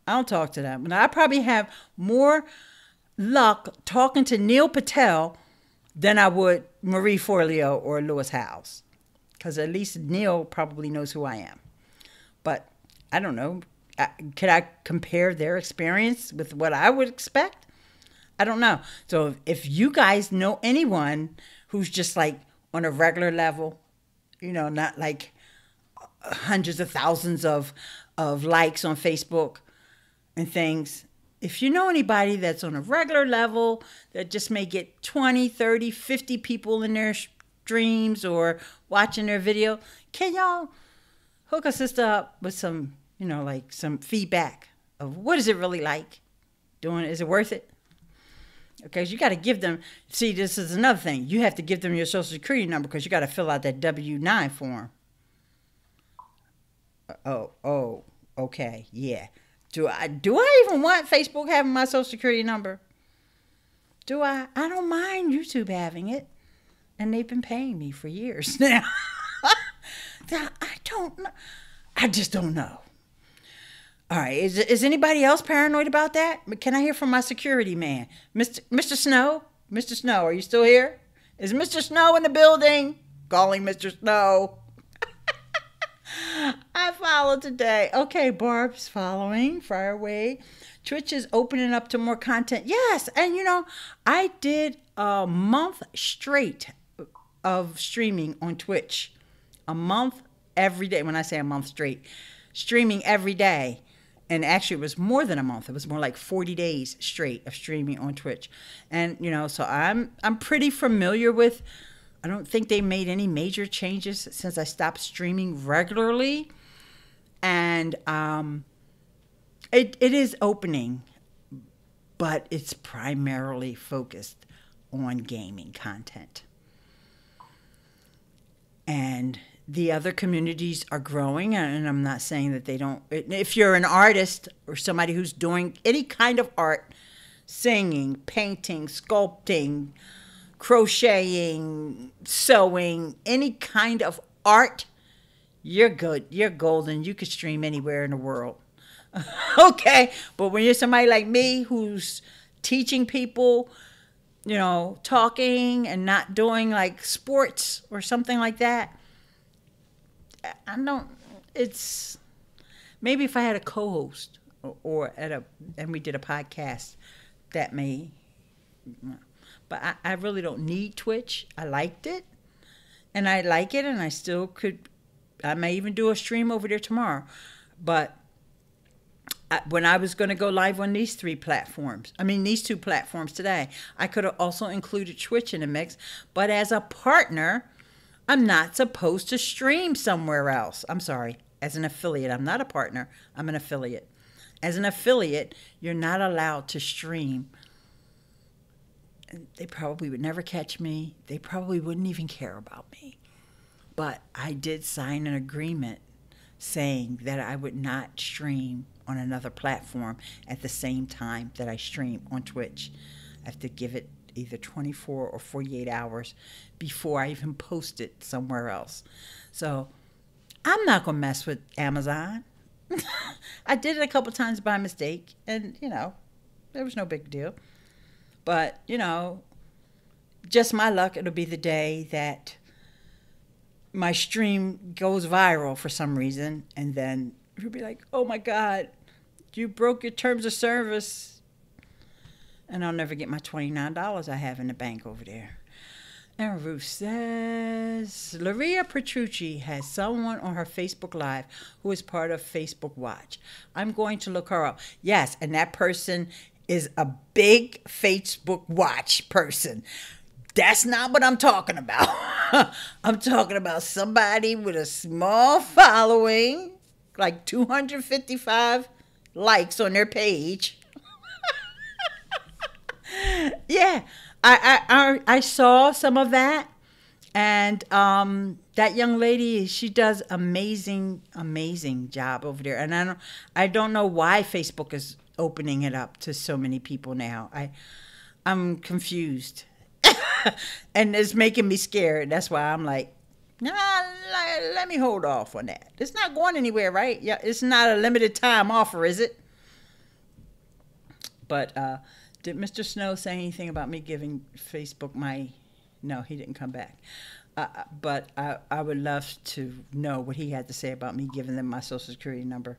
I don't talk to them. And I probably have more luck talking to Neil Patel than I would Marie Forleo or Lewis Howes. Because at least Neil probably knows who I am. But I don't know. Could I compare their experience with what I would expect? I don't know. So if you guys know anyone who's just like on a regular level, you know, not like hundreds of thousands of likes on Facebook and things. If you know anybody that's on a regular level that just may get 20, 30, 50 people in their streams or watching their video, can y'all hook a sister up with some, you know, like some feedback of what is it really like doing it? Is it worth it? Okay, so you got to give them, see, this is another thing. You have to give them your social security number because you got to fill out that W-9 form. Oh, okay, yeah. Do I even want Facebook having my social security number? Do I? I don't mind YouTube having it. And they've been paying me for years now. I don't know. I just don't know. All right, is anybody else paranoid about that? Can I hear from my security man? Mr. Snow? Mr. Snow, are you still here? Is Mr. Snow in the building? Calling Mr. Snow. I followed today. Okay, Barb's following. Fire away. Twitch is opening up to more content. Yes, and you know, I did a month straight of streaming on Twitch. A month every day. When I say a month straight, streaming every day. And actually, it was more than a month. It was more like 40 days straight of streaming on Twitch. And, you know, so I'm pretty familiar with, I don't think they made any major changes since I stopped streaming regularly. And it is opening, but it's primarily focused on gaming content. And the other communities are growing, and I'm not saying that they don't. If you're an artist or somebody who's doing any kind of art, singing, painting, sculpting, crocheting, sewing, any kind of art, you're good. You're golden. You could stream anywhere in the world. Okay, but when you're somebody like me who's teaching people, you know, talking and not doing like sports or something like that, I don't, it's, maybe if I had a co-host or and we did a podcast, that may, but I really don't need Twitch. I liked it, and I like it, and I still could, I may even do a stream over there tomorrow. But when I was going to go live on these two platforms today, I could have also included Twitch in the mix, but as a partner, I'm not supposed to stream somewhere else. I'm sorry. As an affiliate, I'm not a partner. I'm an affiliate. As an affiliate, you're not allowed to stream. They probably would never catch me. They probably wouldn't even care about me. But I did sign an agreement saying that I would not stream on another platform at the same time that I stream on Twitch. I have to give it either 24 or 48 hours before I even post it somewhere else. So I'm not going to mess with Amazon. I did it a couple times by mistake, and, you know, there was no big deal. But, you know, just my luck, it'll be the day that my stream goes viral for some reason, and then you'll be like, oh my God, you broke your terms of service. And I'll never get my $29 I have in the bank over there. And Ruth says, Laria Petrucci has someone on her Facebook Live who is part of Facebook Watch. I'm going to look her up. Yes, and that person is a big Facebook Watch person. That's not what I'm talking about. I'm talking about somebody with a small following, like 255 likes on their page. Yeah, I saw some of that, and that young lady, she does amazing job over there. And I don't know why Facebook is opening it up to so many people now. I'm confused. And it's making me scared. That's why I'm like, nah, let me hold off on that. It's not going anywhere, right? Yeah, it's not a limited time offer, is it? But did Mr. Snow say anything about me giving Facebook my... No, he didn't come back. But I would love to know what he had to say about me giving them my Social Security number.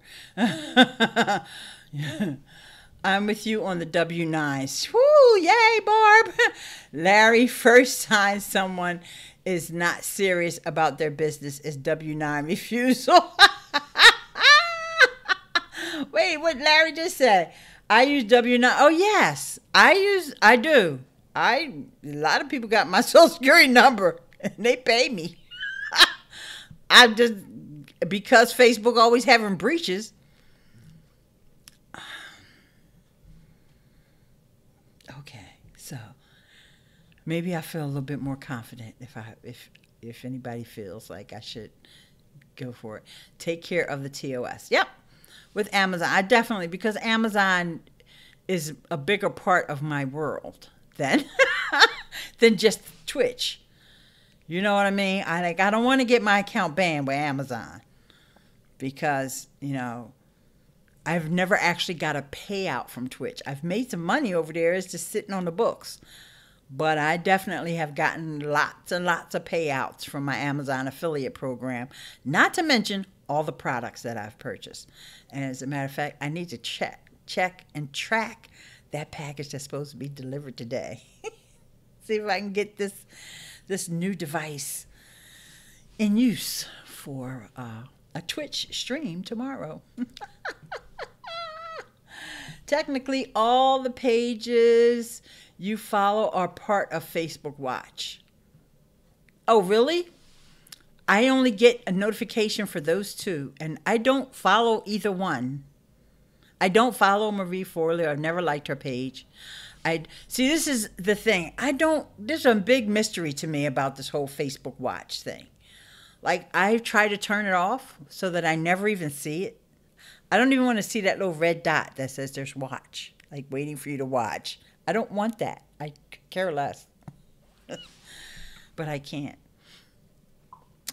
I'm with you on the W-9s. Woo, yay, Barb. Larry, first sign someone is not serious about their business is W-9 refusal. Wait, what Larry just said? I use W-9. Oh, yes, I do. A lot of people got my Social Security number and they pay me. I just, because Facebook always having breaches. Okay, so maybe I feel a little bit more confident if anybody feels like I should go for it. Take care of the TOS. Yep, with Amazon, I definitely, because Amazon is a bigger part of my world than just Twitch. You know what I mean? I don't want to get my account banned with Amazon because, you know, I've never actually got a payout from Twitch. I've made some money over there. It's just sitting on the books. But I definitely have gotten lots and lots of payouts from my Amazon affiliate program, not to mention all the products that I've purchased. And as a matter of fact, I need to check and track that package that's supposed to be delivered today. See if I can get this new device in use for a Twitch stream tomorrow. Technically, all the pages you follow are part of Facebook Watch. Oh, really? I only get a notification for those two, and I don't follow either one. I don't follow Marie Forleo. I've never liked her page. See, this is the thing. There's a big mystery to me about this whole Facebook Watch thing. Like, I try to turn it off so that I never even see it. I don't even want to see that little red dot that says there's watch, like waiting for you to watch. I don't want that. I care less. But I can't.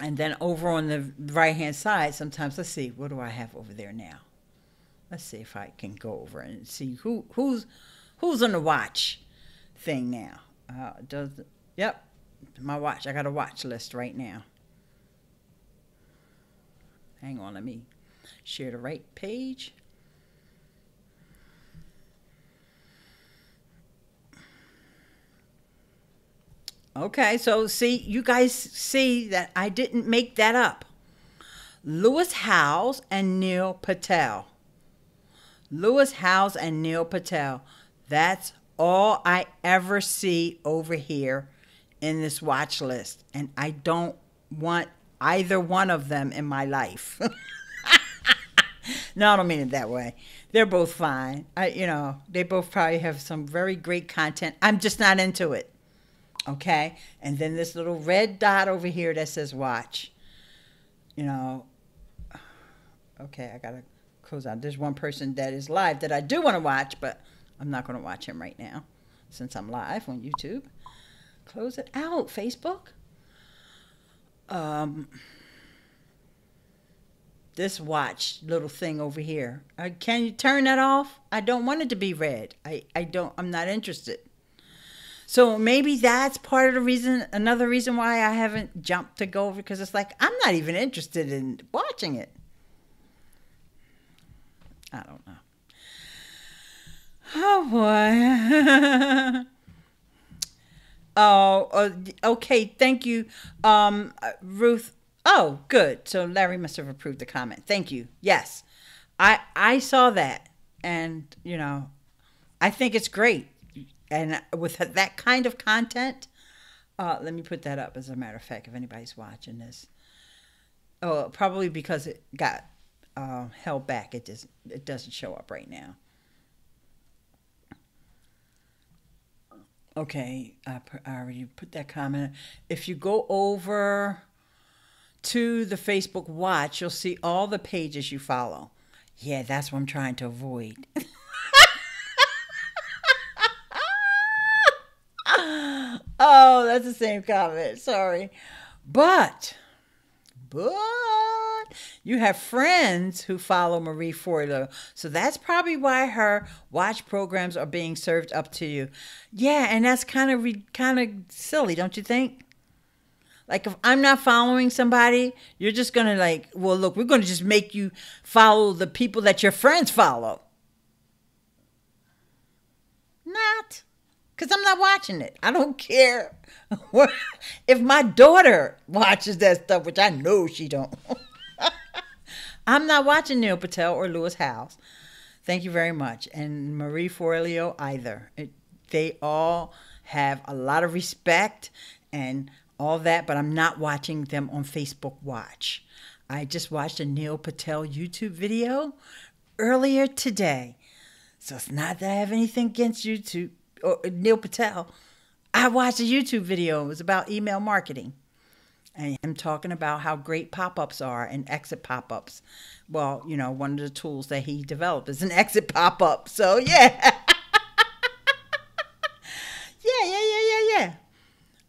And then over on the right-hand side, sometimes, let's see, what do I have over there now? Let's see if I can go over and see who's on the watch thing now. Yep, my watch. I got a watch list right now. Hang on, let me share the right page. Okay, so see, you guys see that I didn't make that up. Lewis Howes and Neil Patel. Lewis Howes and Neil Patel. That's all I ever see over here in this watch list. And I don't want either one of them in my life. No, I don't mean it that way. They're both fine. They both probably have some very great content. I'm just not into it. Okay? And then this little red dot over here that says watch. Okay, I got to close out. There's one person that is live that I do want to watch, but I'm not going to watch him right now since I'm live on YouTube. Close it out, Facebook. This watch little thing over here. Can you turn that off? I don't want it to be red. I'm not interested. So maybe that's part of the reason, another reason why I haven't jumped to go over, because it's like, I'm not even interested in watching it. I don't know. Oh, boy. Oh, okay. Thank you, Ruth. Oh, good. So Larry must have approved the comment. Thank you. Yes, I saw that, and I think it's great. And with that kind of content, Let me put that up as a matter of fact, if anybody's watching this. Oh, probably because it got held back. It doesn't show up right now. Okay, I already put that comment. If you go over to the Facebook Watch, you'll see all the pages you follow. Yeah, that's what I'm trying to avoid. Oh, that's the same comment. Sorry. But you have friends who follow Marie Forleo. So that's probably why her watch programs are being served up to you. Yeah, and that's kind of silly, don't you think? Like, if I'm not following somebody, you're just going to like, well, look, we're going to just make you follow the people that your friends follow. Not. Because I'm not watching it. I don't care. If my daughter watches that stuff, which I know she don't. I'm not watching Neil Patel or Lewis Howes. Thank you very much. And Marie Forleo either. They all have a lot of respect and all that, but I'm not watching them on Facebook Watch. I just watched a Neil Patel YouTube video earlier today. So it's not that I have anything against YouTube or Neil Patel. I watched a YouTube video. It was about email marketing. And I'm talking about how great pop-ups are and exit pop-ups. Well, you know, one of the tools that he developed is an exit pop-up. So, yeah. Yeah.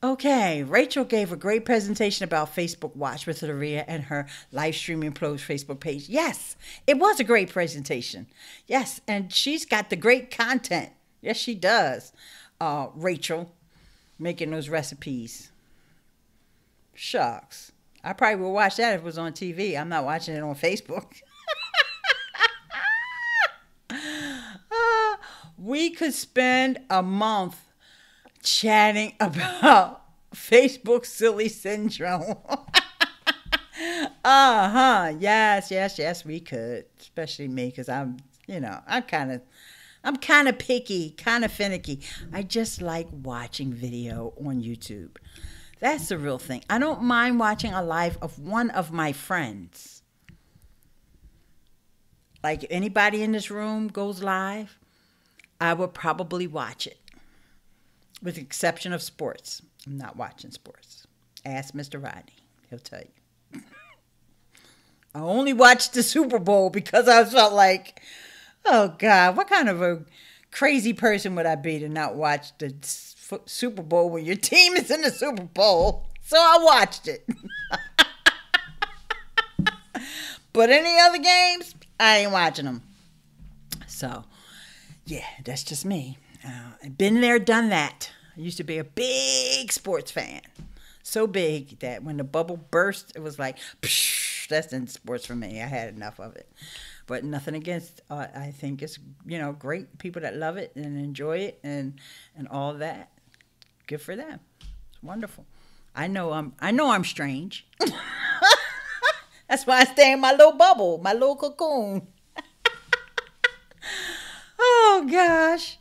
Okay, Rachel gave a great presentation about Facebook Watch with Loria and her live streaming pros Facebook page. Yes, it was a great presentation. Yes, and she's got the great content. Yes, she does. Rachel, making those recipes. Shucks. I probably would watch that if it was on TV. I'm not watching it on Facebook. We could spend a month chatting about Facebook silly syndrome. Yes, we could. Especially me, because I'm kind of picky, kind of finicky. I just like watching video on YouTube. That's the real thing. I don't mind watching a live of one of my friends. Like, if anybody in this room goes live, I would probably watch it. With the exception of sports. I'm not watching sports. Ask Mr. Rodney. He'll tell you. I only watched the Super Bowl because I felt like, oh, God, what kind of a crazy person would I be to not watch the Super Bowl when your team is in the Super Bowl? So I watched it. But any other games, I ain't watching them. So, yeah, that's just me. I've been there, done that. I used to be a big sports fan. So big that when the bubble burst, it was like, psh, that's in sports for me. I had enough of it. But nothing against, I think it's, great people that love it and enjoy it and all that. Good for them. It's wonderful. I know I'm strange. That's why I stay in my little bubble, my little cocoon. Oh, gosh.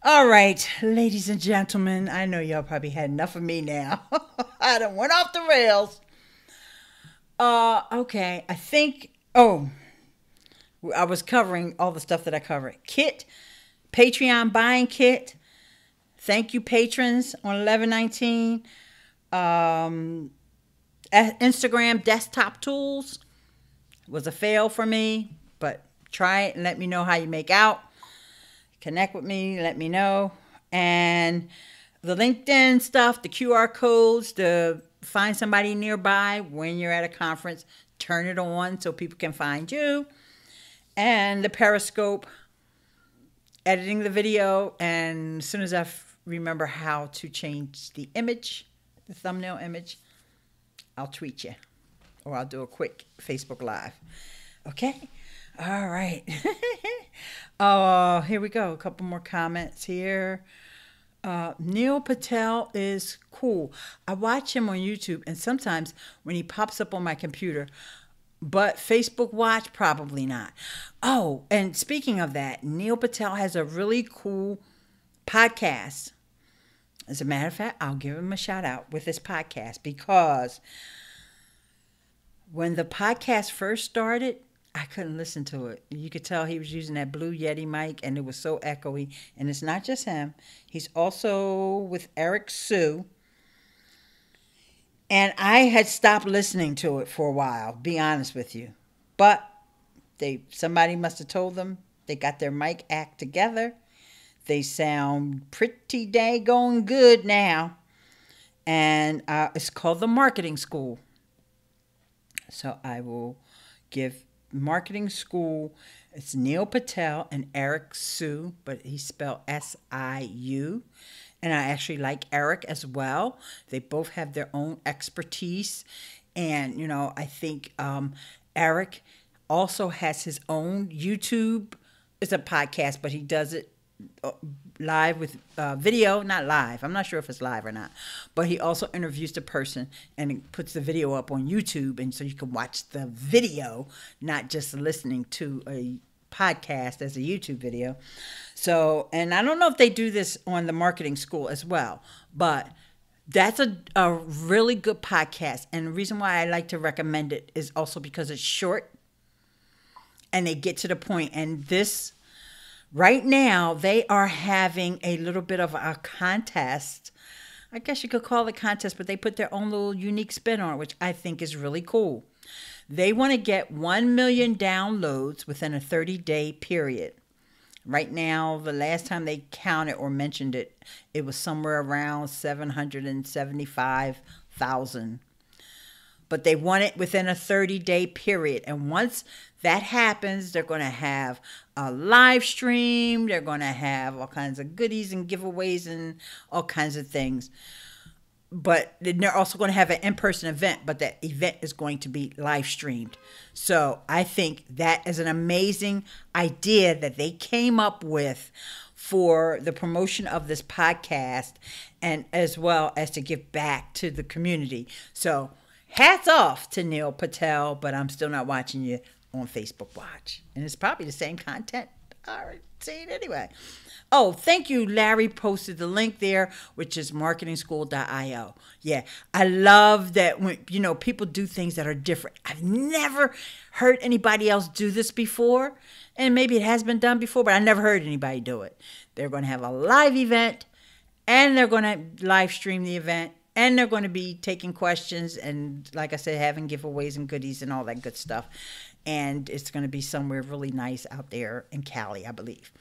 All right, ladies and gentlemen, I know y'all probably had enough of me now. I done went off the rails. Okay, I think, I was covering all the stuff that I covered. Kit, Patreon buying kit. Thank you, patrons, on 11/19. Instagram desktop tools was a fail for me, but try it and let me know how you make out. Connect with me, let me know. And the LinkedIn stuff, the QR codes, to find somebody nearby when you're at a conference, turn it on so people can find you. And the Periscope, editing the video. And as soon as I remember how to change the image, the thumbnail image, I'll tweet you. Or I'll do a quick Facebook Live. Okay? All right. Here we go. A couple more comments here. Neil Patel is cool. I watch him on YouTube, and sometimes when he pops up on my computer, but Facebook Watch, probably not. Oh, and speaking of that, Neil Patel has a really cool podcast. As a matter of fact, I'll give him a shout out with this podcast, because when the podcast first started, I couldn't listen to it. You could tell he was using that Blue Yeti mic, and it was so echoey. And it's not just him. He's also with Eric Sue. And I had stopped listening to it for a while, be honest with you. But somebody must have told them they got their mic act together. They sound pretty daggone good now. And it's called The Marketing School. So I will give Marketing School. It's Neil Patel and Eric Sue, but he's spelled S-I-U. And I actually like Eric as well. They both have their own expertise. And, I think Eric also has his own YouTube. It's a podcast, but he does it live with video. Not live. I'm not sure if it's live or not. But he also interviews the person and puts the video up on YouTube. And so you can watch the video, not just listening to a podcast as a YouTube video. So, and I don't know if they do this on the Marketing School as well, but that's a really good podcast. And the reason why I like to recommend it is also because it's short and they get to the point. And this, right now, they are having a little bit of a contest. I guess you could call it a contest, but they put their own little unique spin on it, which I think is really cool. They want to get 1 million downloads within a 30-day period. Right now, the last time they counted or mentioned it, it was somewhere around 775,000. But they want it within a 30-day period. And once that happens, they're going to have a live stream. They're going to have all kinds of goodies and giveaways and all kinds of things. But they're also going to have an in-person event, but that event is going to be live streamed. So I think that is an amazing idea that they came up with for the promotion of this podcast, and as well as to give back to the community. So hats off to Neil Patel, but I'm still not watching you on Facebook Watch. And it's probably the same content I already seen anyway. Oh, thank you. Larry posted the link there, which is marketingschool.io. Yeah, I love that when, people do things that are different. I've never heard anybody else do this before. And maybe it has been done before, but I never heard anybody do it. They're going to have a live event, and they're going to live stream the event, and they're going to be taking questions and, like I said, having giveaways and goodies and all that good stuff. And it's going to be somewhere really nice out there in Cali, I believe.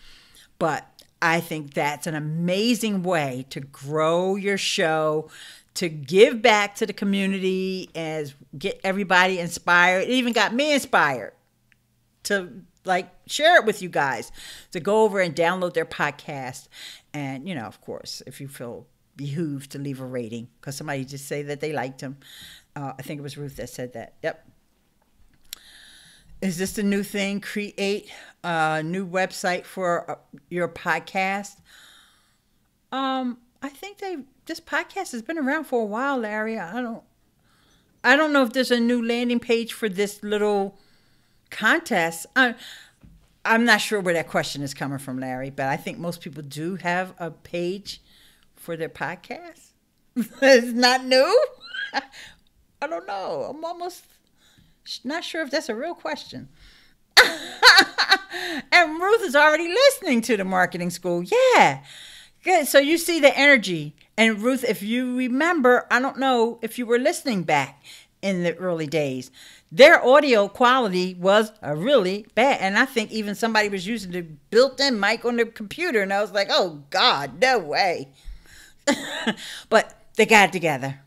But I think that's an amazing way to grow your show, to give back to the community, and get everybody inspired. It even got me inspired to share it with you guys, to go over and download their podcast. And, of course, if you feel behooved to leave a rating, because somebody just say that they liked them. I think it was Ruth that said that. Yep. Is this the new thing? Create a new website for your podcast? I think this podcast has been around for a while, Larry. I don't know if there's a new landing page for this little contest. I'm not sure where that question is coming from, Larry, but I think most people do have a page for their podcast. It's not new. I don't know. I'm almost not sure if that's a real question. And Ruth is already listening to the Marketing School. Yeah. Good. So you see the energy. And Ruth, if you remember, I don't know if you were listening back in the early days, their audio quality was really bad. And I think even somebody was using the built-in mic on their computer. And I was like, oh, God, no way. But they got it together.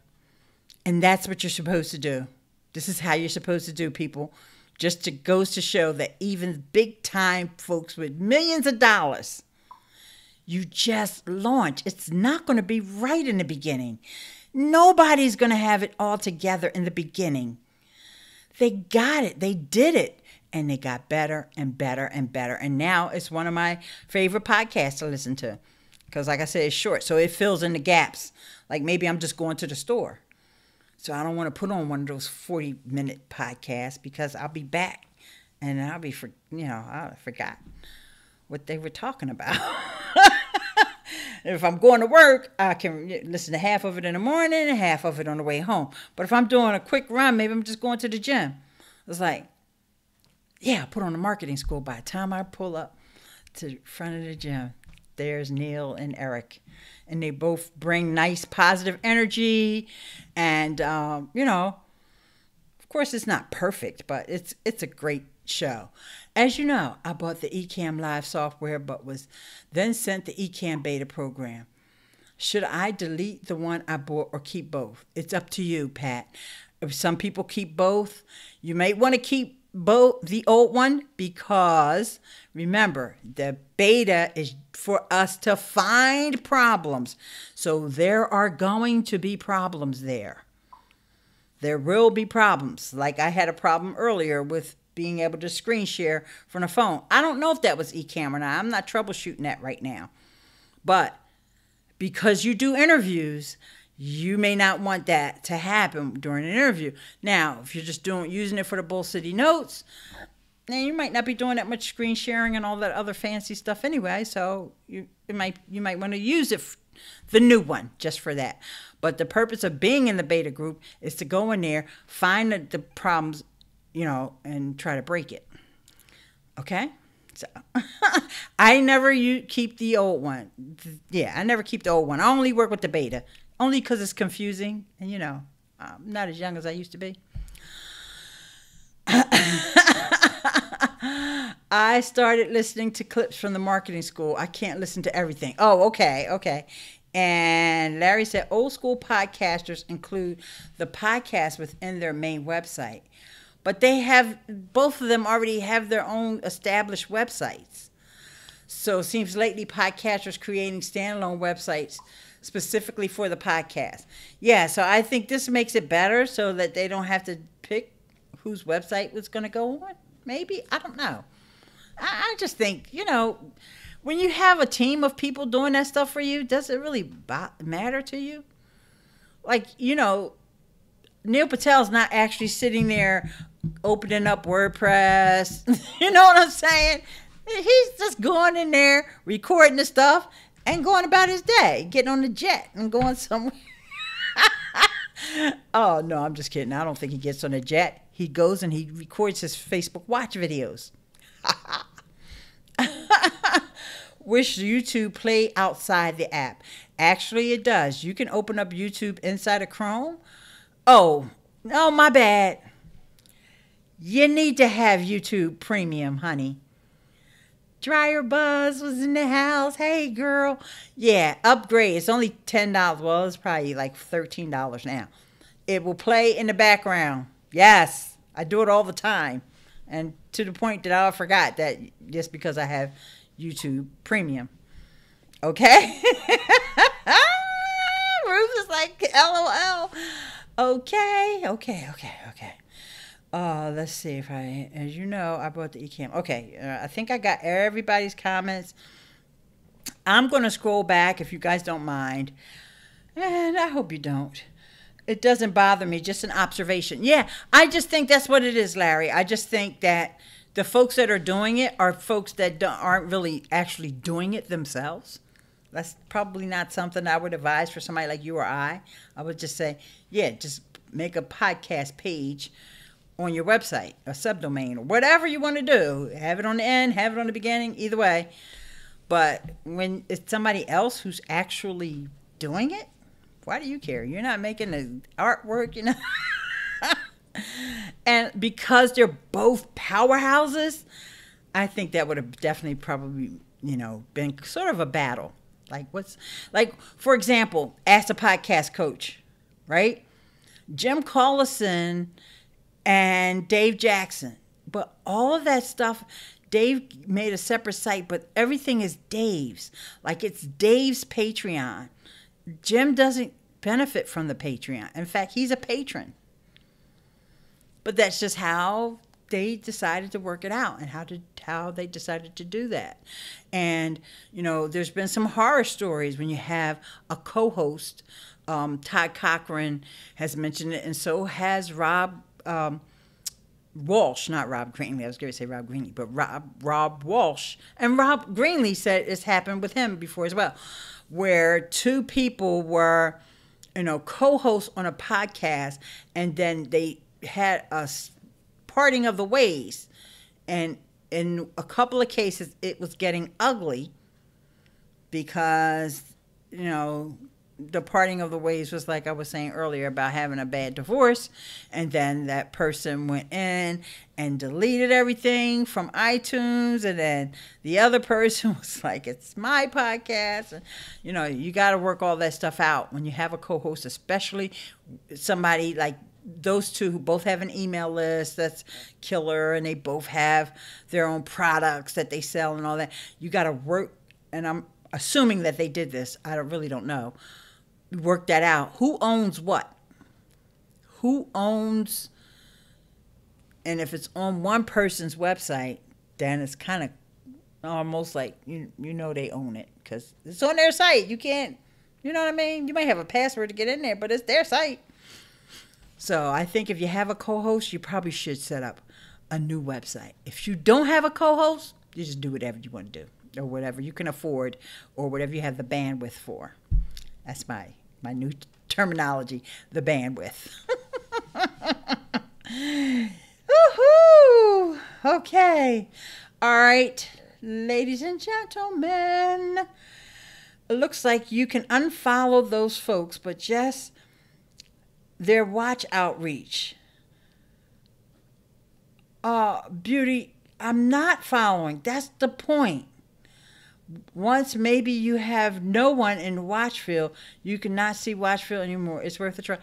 And that's what you're supposed to do. This is how you're supposed to do, people. Just goes to show that even big-time folks with millions of dollars, you just launch. It's not going to be right in the beginning. Nobody's going to have it all together in the beginning. They got it. They did it. And they got better and better and better. And now it's one of my favorite podcasts to listen to. Because like I said, it's short. So it fills in the gaps. Like maybe I'm just going to the store. So I don't want to put on one of those 40-minute podcasts because I'll be back and I'll be, I forgot what they were talking about. If I'm going to work, I can listen to half of it in the morning and half of it on the way home. But if I'm doing a quick run, maybe I'm just going to the gym. It's like, yeah, I put on the marketing school. By the time I pull up to the front of the gym, there's Neil and Eric. And they both bring nice positive energy. And, you know, of course it's not perfect, but it's a great show. As you know, I bought the Ecamm Live software, but was then sent the Ecamm beta program. Should I delete the one I bought or keep both? It's up to you, Pat. If some people keep both, you might want to keep both the old one, because remember, the beta is for us to find problems. So there are going to be problems there. There will be problems. Like I had a problem earlier with being able to screen share from the phone. I don't know if that was Ecamm or not. I'm not troubleshooting that right now. But because you do interviews, you may not want that to happen during an interview. Now, if you're just using it for the Bull City Notes, then you might not be doing that much screen sharing and all that other fancy stuff anyway. So you might want to use it, the new one, just for that. But the purpose of being in the beta group is to go in there, find the problems, you know, and try to break it. Okay? So I never keep the old one. Yeah, I never keep the old one. I only work with the beta. Only because it's confusing. And, you know, I'm not as young as I used to be. I started listening to clips from the marketing school. I can't listen to everything. Oh, okay. And Larry said old school podcasters include the podcast within their main website. But they have, both of them already have their own established websites. So it seems lately podcasters creating standalone websites specifically for the podcast. Yeah, so I think this makes it better so that they don't have to pick whose website was going to go on. Maybe, I don't know. I just think, you know, when you have a team of people doing that stuff for you, does it really matter to you? Like, you know, Neil Patel's not actually sitting there opening up WordPress. You know what I'm saying? He's just going in there, recording the stuff, and going about his day, getting on the jet and going somewhere. Oh, no, I'm just kidding. I don't think he gets on a jet. He goes and he records his Facebook Watch videos. Wish YouTube play outside the app. Actually, it does. You can open up YouTube inside of Chrome. Oh, my bad. You need to have YouTube Premium, honey. Dryer Buzz was in the house. Hey, girl. Yeah, upgrade. It's only $10. Well, it's probably like $13 now. It will play in the background. Yes, I do it all the time. And to the point that I forgot that just because I have YouTube Premium. Okay? Ruth is like, LOL. Okay. Let's see if as you know, I bought the Ecamm. Okay, I think I got everybody's comments. I'm going to scroll back if you guys don't mind. And I hope you don't. It doesn't bother me, just an observation. Yeah, I just think that's what it is, Larry. I just think that the folks that are doing it are folks that aren't really actually doing it themselves. That's probably not something I would advise for somebody like you or I. I would just say, yeah, just make a podcast page on your website, a subdomain, or whatever you want to do. Have it on the end, have it on the beginning, either way. But when it's somebody else who's actually doing it, why do you care? You're not making the artwork, you know. And because they're both powerhouses, I think that would have definitely probably, you know, been sort of a battle. Like for example, Ask a Podcast Coach, right? Jim Collison and Dave Jackson. But all of that stuff, Dave made a separate site, but everything is Dave's. Like it's Dave's Patreon. Jim doesn't benefit from the Patreon. In fact, he's a patron. But that's just how they decided to work it out and how they decided to do that. And, you know, there's been some horror stories when you have a co-host. Todd Cochran has mentioned it, and so has Rob Walsh, not Rob Greenlee. I was going to say Rob Greenlee, but Rob Walsh. And Rob Greenlee said it's happened with him before as well, where two people were, co-hosts on a podcast, and then they had a parting of the ways. And in a couple of cases, it was getting ugly because, the parting of the ways was like I was saying earlier about having a bad divorce, and then that person went in and deleted everything from iTunes, and then the other person was like, it's my podcast. And you got to work all that stuff out when you have a co-host, especially somebody like those two who both have an email list that's killer, and they both have their own products that they sell and all that. You got to work, and I'm assuming that they did this, I really don't know, work that out. Who owns what? Who owns? And if it's on one person's website, then it's kind of almost like they own it because it's on their site. You can't, you know what I mean? You might have a password to get in there, but it's their site. So I think if you have a co-host, you probably should set up a new website. If you don't have a co-host, you just do whatever you want to do, or whatever you can afford, or whatever you have the bandwidth for. That's my new terminology, the bandwidth. Woohoo! Okay. All right, ladies and gentlemen. It looks like you can unfollow those folks, but just their watch outreach. Beauty, I'm not following. That's the point. Once maybe you have no one in Watchfield, you cannot see Watchfield anymore. It's worth a try.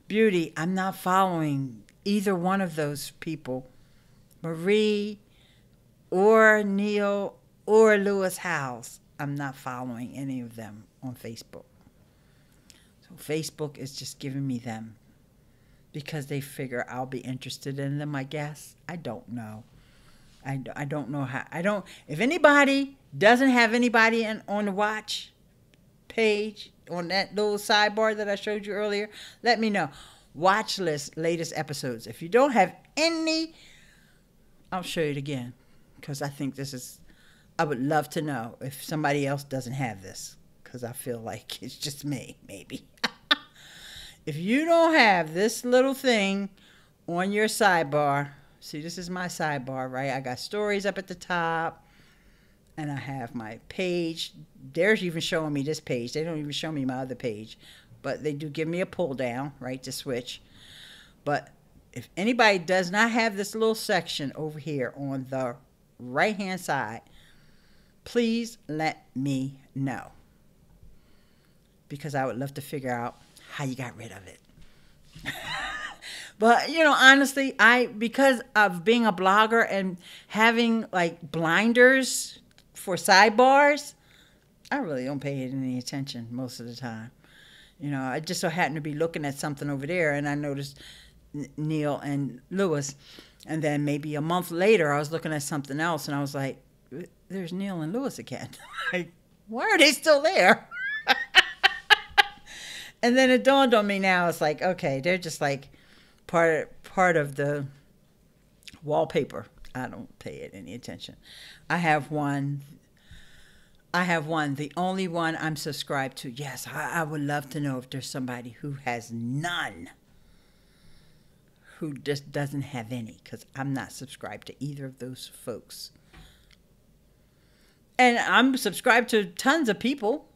Beauty, I'm not following either one of those people. Marie or Neil or Lewis House. I'm not following any of them on Facebook. So Facebook is just giving me them because they figure I'll be interested in them, I guess. I don't know. I don't know how. If anybody doesn't have anybody on the watch page, on that little sidebar that I showed you earlier, let me know. Watch list latest episodes. If you don't have any, I'll show you it again because I think I would love to know if somebody else doesn't have this because I feel like it's just me, maybe. If you don't have this little thing on your sidebar, see, this is my sidebar, right? I got stories up at the top, and I have my page. They're even showing me this page. They don't even show me my other page, but they do give me a pull down, right, to switch. But if anybody does not have this little section over here on the right-hand side, please let me know because I would love to figure out how you got rid of it. But, honestly, because of being a blogger and having like blinders for sidebars, I really don't pay it any attention most of the time. I just so happen to be looking at something over there and I noticed Neil and Lewis. And then maybe a month later, I was looking at something else and I was like, there's Neil and Lewis again. Like, why are they still there? And then it dawned on me now, it's like, okay, they're just like part of the wallpaper. I don't pay it any attention. I have one, the only one I'm subscribed to. Yes, I would love to know if there's somebody who has none, who just doesn't have any, because I'm not subscribed to either of those folks. And I'm subscribed to tons of people,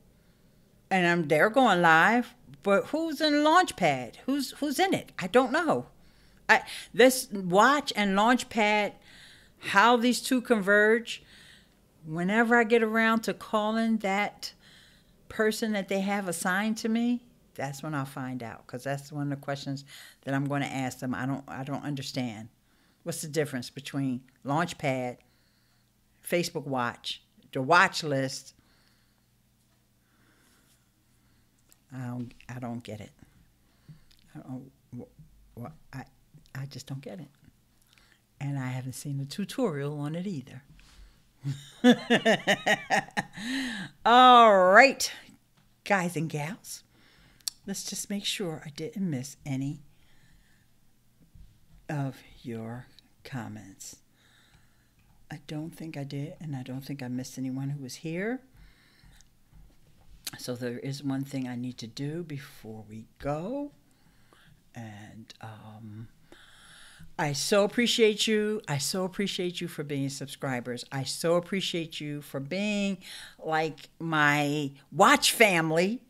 and they're going live. But who's in Launchpad? Who's in it? I don't know. This Watch and Launchpad, how these two converge, whenever I get around to calling that person that they have assigned to me, that's when I'll find out. Because that's one of the questions that I'm going to ask them. I don't understand. What's the difference between Launchpad, Facebook Watch, the watch list? I don't get it. I just don't get it. And I haven't seen a tutorial on it either. All right, guys and gals. Let's just make sure I didn't miss any of your comments. I don't think I did, and I don't think I missed anyone who was here. So there is one thing I need to do before we go. And I so appreciate you. I so appreciate you for being subscribers. I so appreciate you for being like my watch family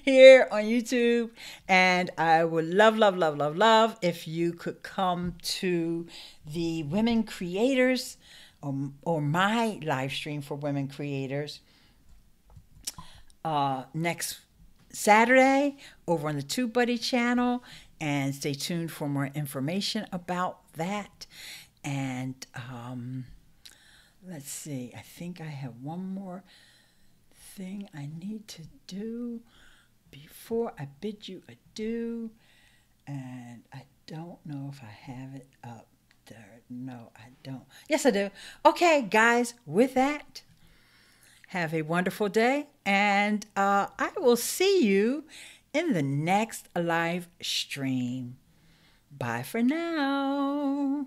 here on YouTube. And I would love, love, love, love, love if you could come to the Women Creators or my live stream for Women Creators next Saturday over on the TubeBuddy channel, and stay tuned for more information about that. And let's see, I think I have one more thing I need to do before I bid you adieu, and I don't know if I have it up there. No, I don't. Yes, I do. Okay, guys, with that, have a wonderful day, and I will see you in the next live stream. Bye for now.